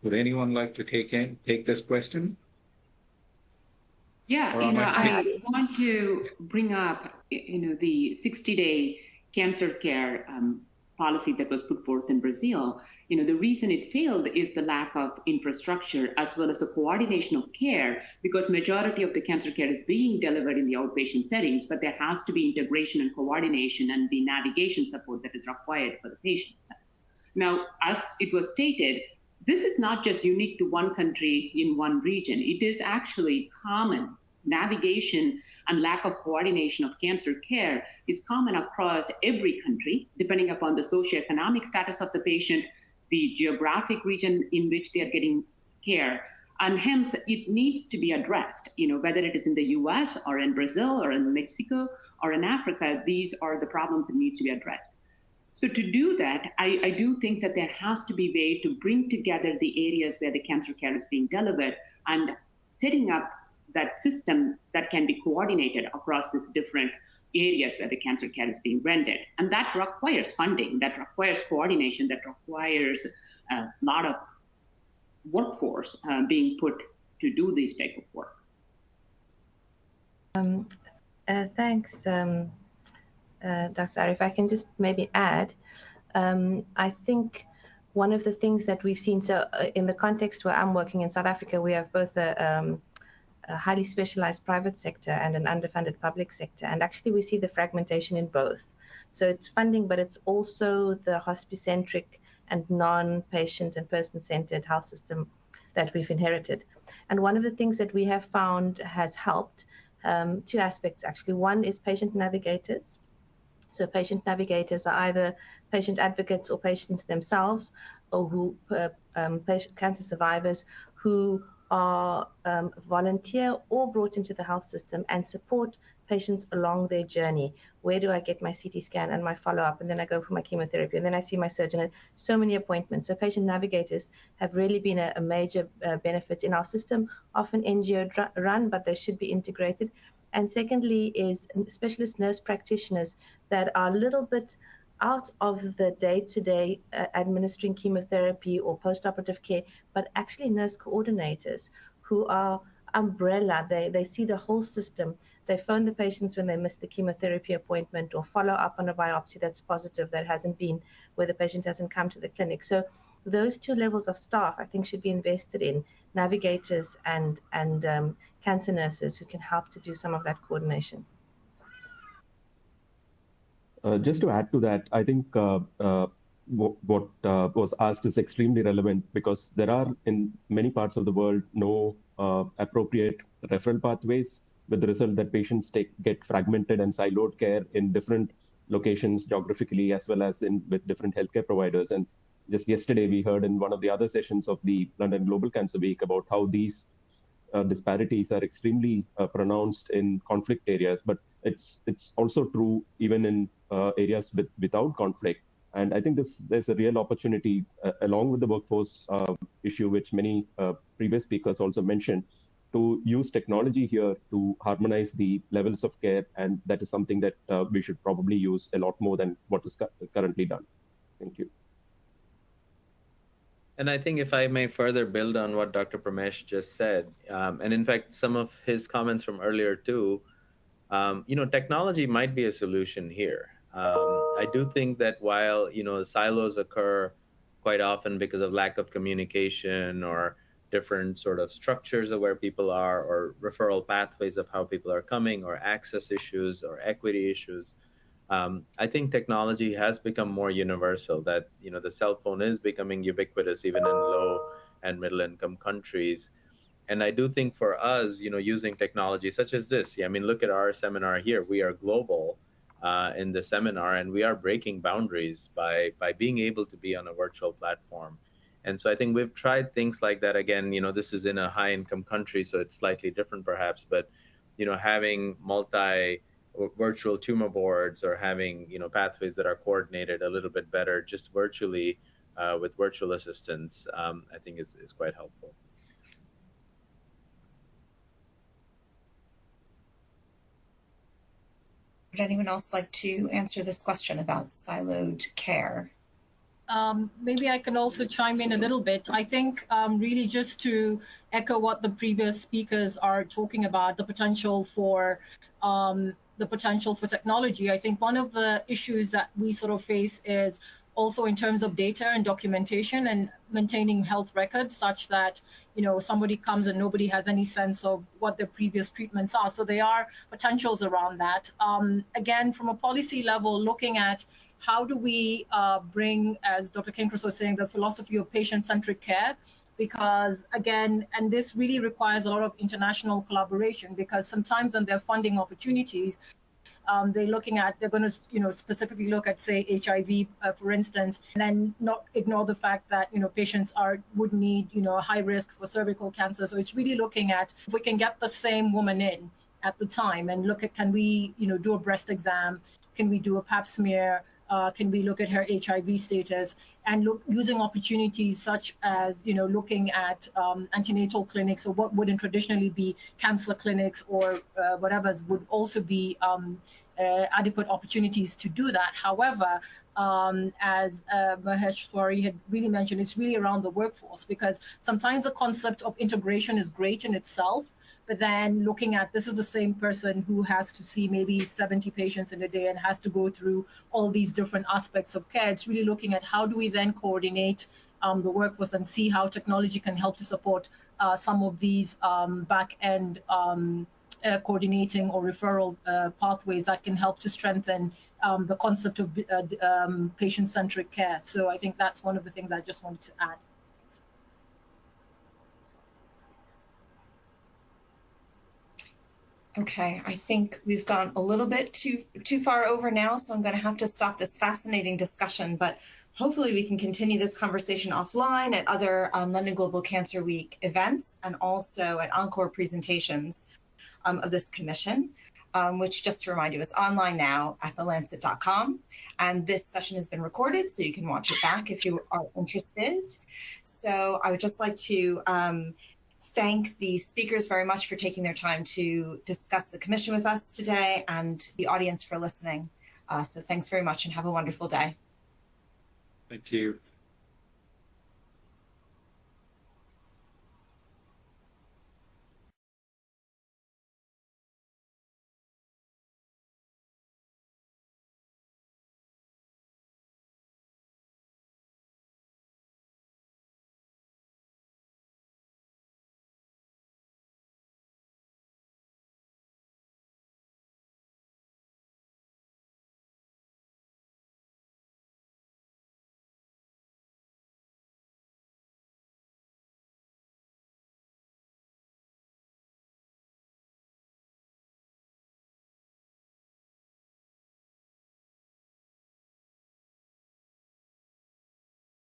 would anyone like to take this question? Yeah, I want to bring up, the 60-day cancer care policy that was put forth in Brazil. The reason it failed is the lack of infrastructure as well as the coordination of care, because majority of the cancer care is being delivered in the outpatient settings, but there has to be integration and coordination and the navigation support that is required for the patients. Now, as it was stated, this is not just unique to one country in one region. It is actually common. Navigation and lack of coordination of cancer care is common across every country, depending upon the socioeconomic status of the patient, the geographic region in which they are getting care, and hence it needs to be addressed. Whether it is in the US or in Brazil or in Mexico or in Africa, these are the problems that need to be addressed. So to do that, I do think that there has to be a way to bring together the areas where the cancer care is being delivered and setting up that system that can be coordinated across these different areas where the cancer care is being rendered. And that requires funding, that requires coordination, that requires a lot of workforce being put to do this type of work. Thanks, Dr. Ari. If I can just maybe add, I think one of the things that we've seen, so in the context where I'm working in South Africa, we have both a highly specialized private sector and an underfunded public sector. And actually we see the fragmentation in both. So it's funding, but it's also the hospice-centric and non-patient and person-centered health system that we've inherited. And one of the things that we have found has helped, two aspects actually. One is patient navigators. So patient navigators are either patient advocates or patients themselves, or who cancer survivors who are volunteer or brought into the health system and support patients along their journey. Where do I get my CT scan and my follow-up? And then I go for my chemotherapy, and then I see my surgeon, and so many appointments. So patient navigators have really been a major benefit in our system, often NGO run, but they should be integrated. And secondly is specialist nurse practitioners that are a little bit out of the day-to-day administering chemotherapy or post-operative care, but actually nurse coordinators who are umbrella. They see the whole system. They phone the patients when they miss the chemotherapy appointment or follow up on a biopsy that's positive that hasn't been, where the patient hasn't come to the clinic. So those two levels of staff, I think, should be invested in, navigators and cancer nurses who can help to do some of that coordination. Just to add to that, I think what was asked is extremely relevant, because there are in many parts of the world no appropriate referral pathways, with the result that patients get fragmented and siloed care in different locations geographically, as well as with different healthcare providers. And just yesterday, we heard in one of the other sessions of the London Global Cancer Week about how these disparities are extremely pronounced in conflict areas, but it's also true even in areas without conflict. And I think there's a real opportunity, along with the workforce issue, which many previous speakers also mentioned, to use technology here to harmonize the levels of care. And that is something that we should probably use a lot more than what is currently done. Thank you. And I think if I may further build on what Dr. Pramesh just said, and in fact, some of his comments from earlier too, technology might be a solution here. I do think that while, silos occur quite often because of lack of communication or different sort of structures of where people are, or referral pathways of how people are coming, or access issues or equity issues, I think technology has become more universal, that, the cell phone is becoming ubiquitous even in low and middle income countries. And I do think for us, using technology such as this, look at our seminar here. We are global in the seminar, and we are breaking boundaries by being able to be on a virtual platform. And so I think we've tried things like that. Again, this is in a high income country, so it's slightly different perhaps, but, having virtual tumor boards, or having, pathways that are coordinated a little bit better just virtually with virtual assistants, I think is quite helpful. Would anyone else like to answer this question about siloed care? maybe I can also chime in a little bit. I think really just to echo what the previous speakers are talking about, the potential for technology. I think one of the issues that we sort of face is also in terms of data and documentation and maintaining health records such that, you know, somebody comes and nobody has any sense of what their previous treatments are. So there are potentials around that. Again, from a policy level, looking at how do we bring, as Dr. Kinkros was saying, the philosophy of patient-centric care, because again, and this really requires a lot of international collaboration, because sometimes when there are funding opportunities, they're going to, you know, specifically look at, say, HIV, for instance, and then not ignore the fact that, you know, patients would need, you know, a high risk for cervical cancer. So it's really looking at if we can get the same woman in at the time and look at, can we, you know, do a breast exam? Can we do a pap smear? Can we look at her HIV status and using opportunities such as, you know, looking at antenatal clinics, or what wouldn't traditionally be cancer clinics or whatever would also be adequate opportunities to do that. However, as Maheshwari had really mentioned, it's really around the workforce, because sometimes the concept of integration is great in itself, but then looking at, this is the same person who has to see maybe 70 patients in a day and has to go through all these different aspects of care. It's really looking at how do we then coordinate the workforce and see how technology can help to support some of these back-end coordinating or referral pathways that can help to strengthen the concept of patient-centric care. So I think that's one of the things I just wanted to add. Okay, I think we've gone a little bit too far over now, so I'm going to have to stop this fascinating discussion, but hopefully we can continue this conversation offline at other London Global Cancer Week events and also at encore presentations of this commission, which, just to remind you, is online now at thelancet.com. And this session has been recorded, so you can watch it back if you are interested. So I would just like to thank the speakers very much for taking their time to discuss the commission with us today, and the audience for listening. So thanks very much and have a wonderful day. Thank you.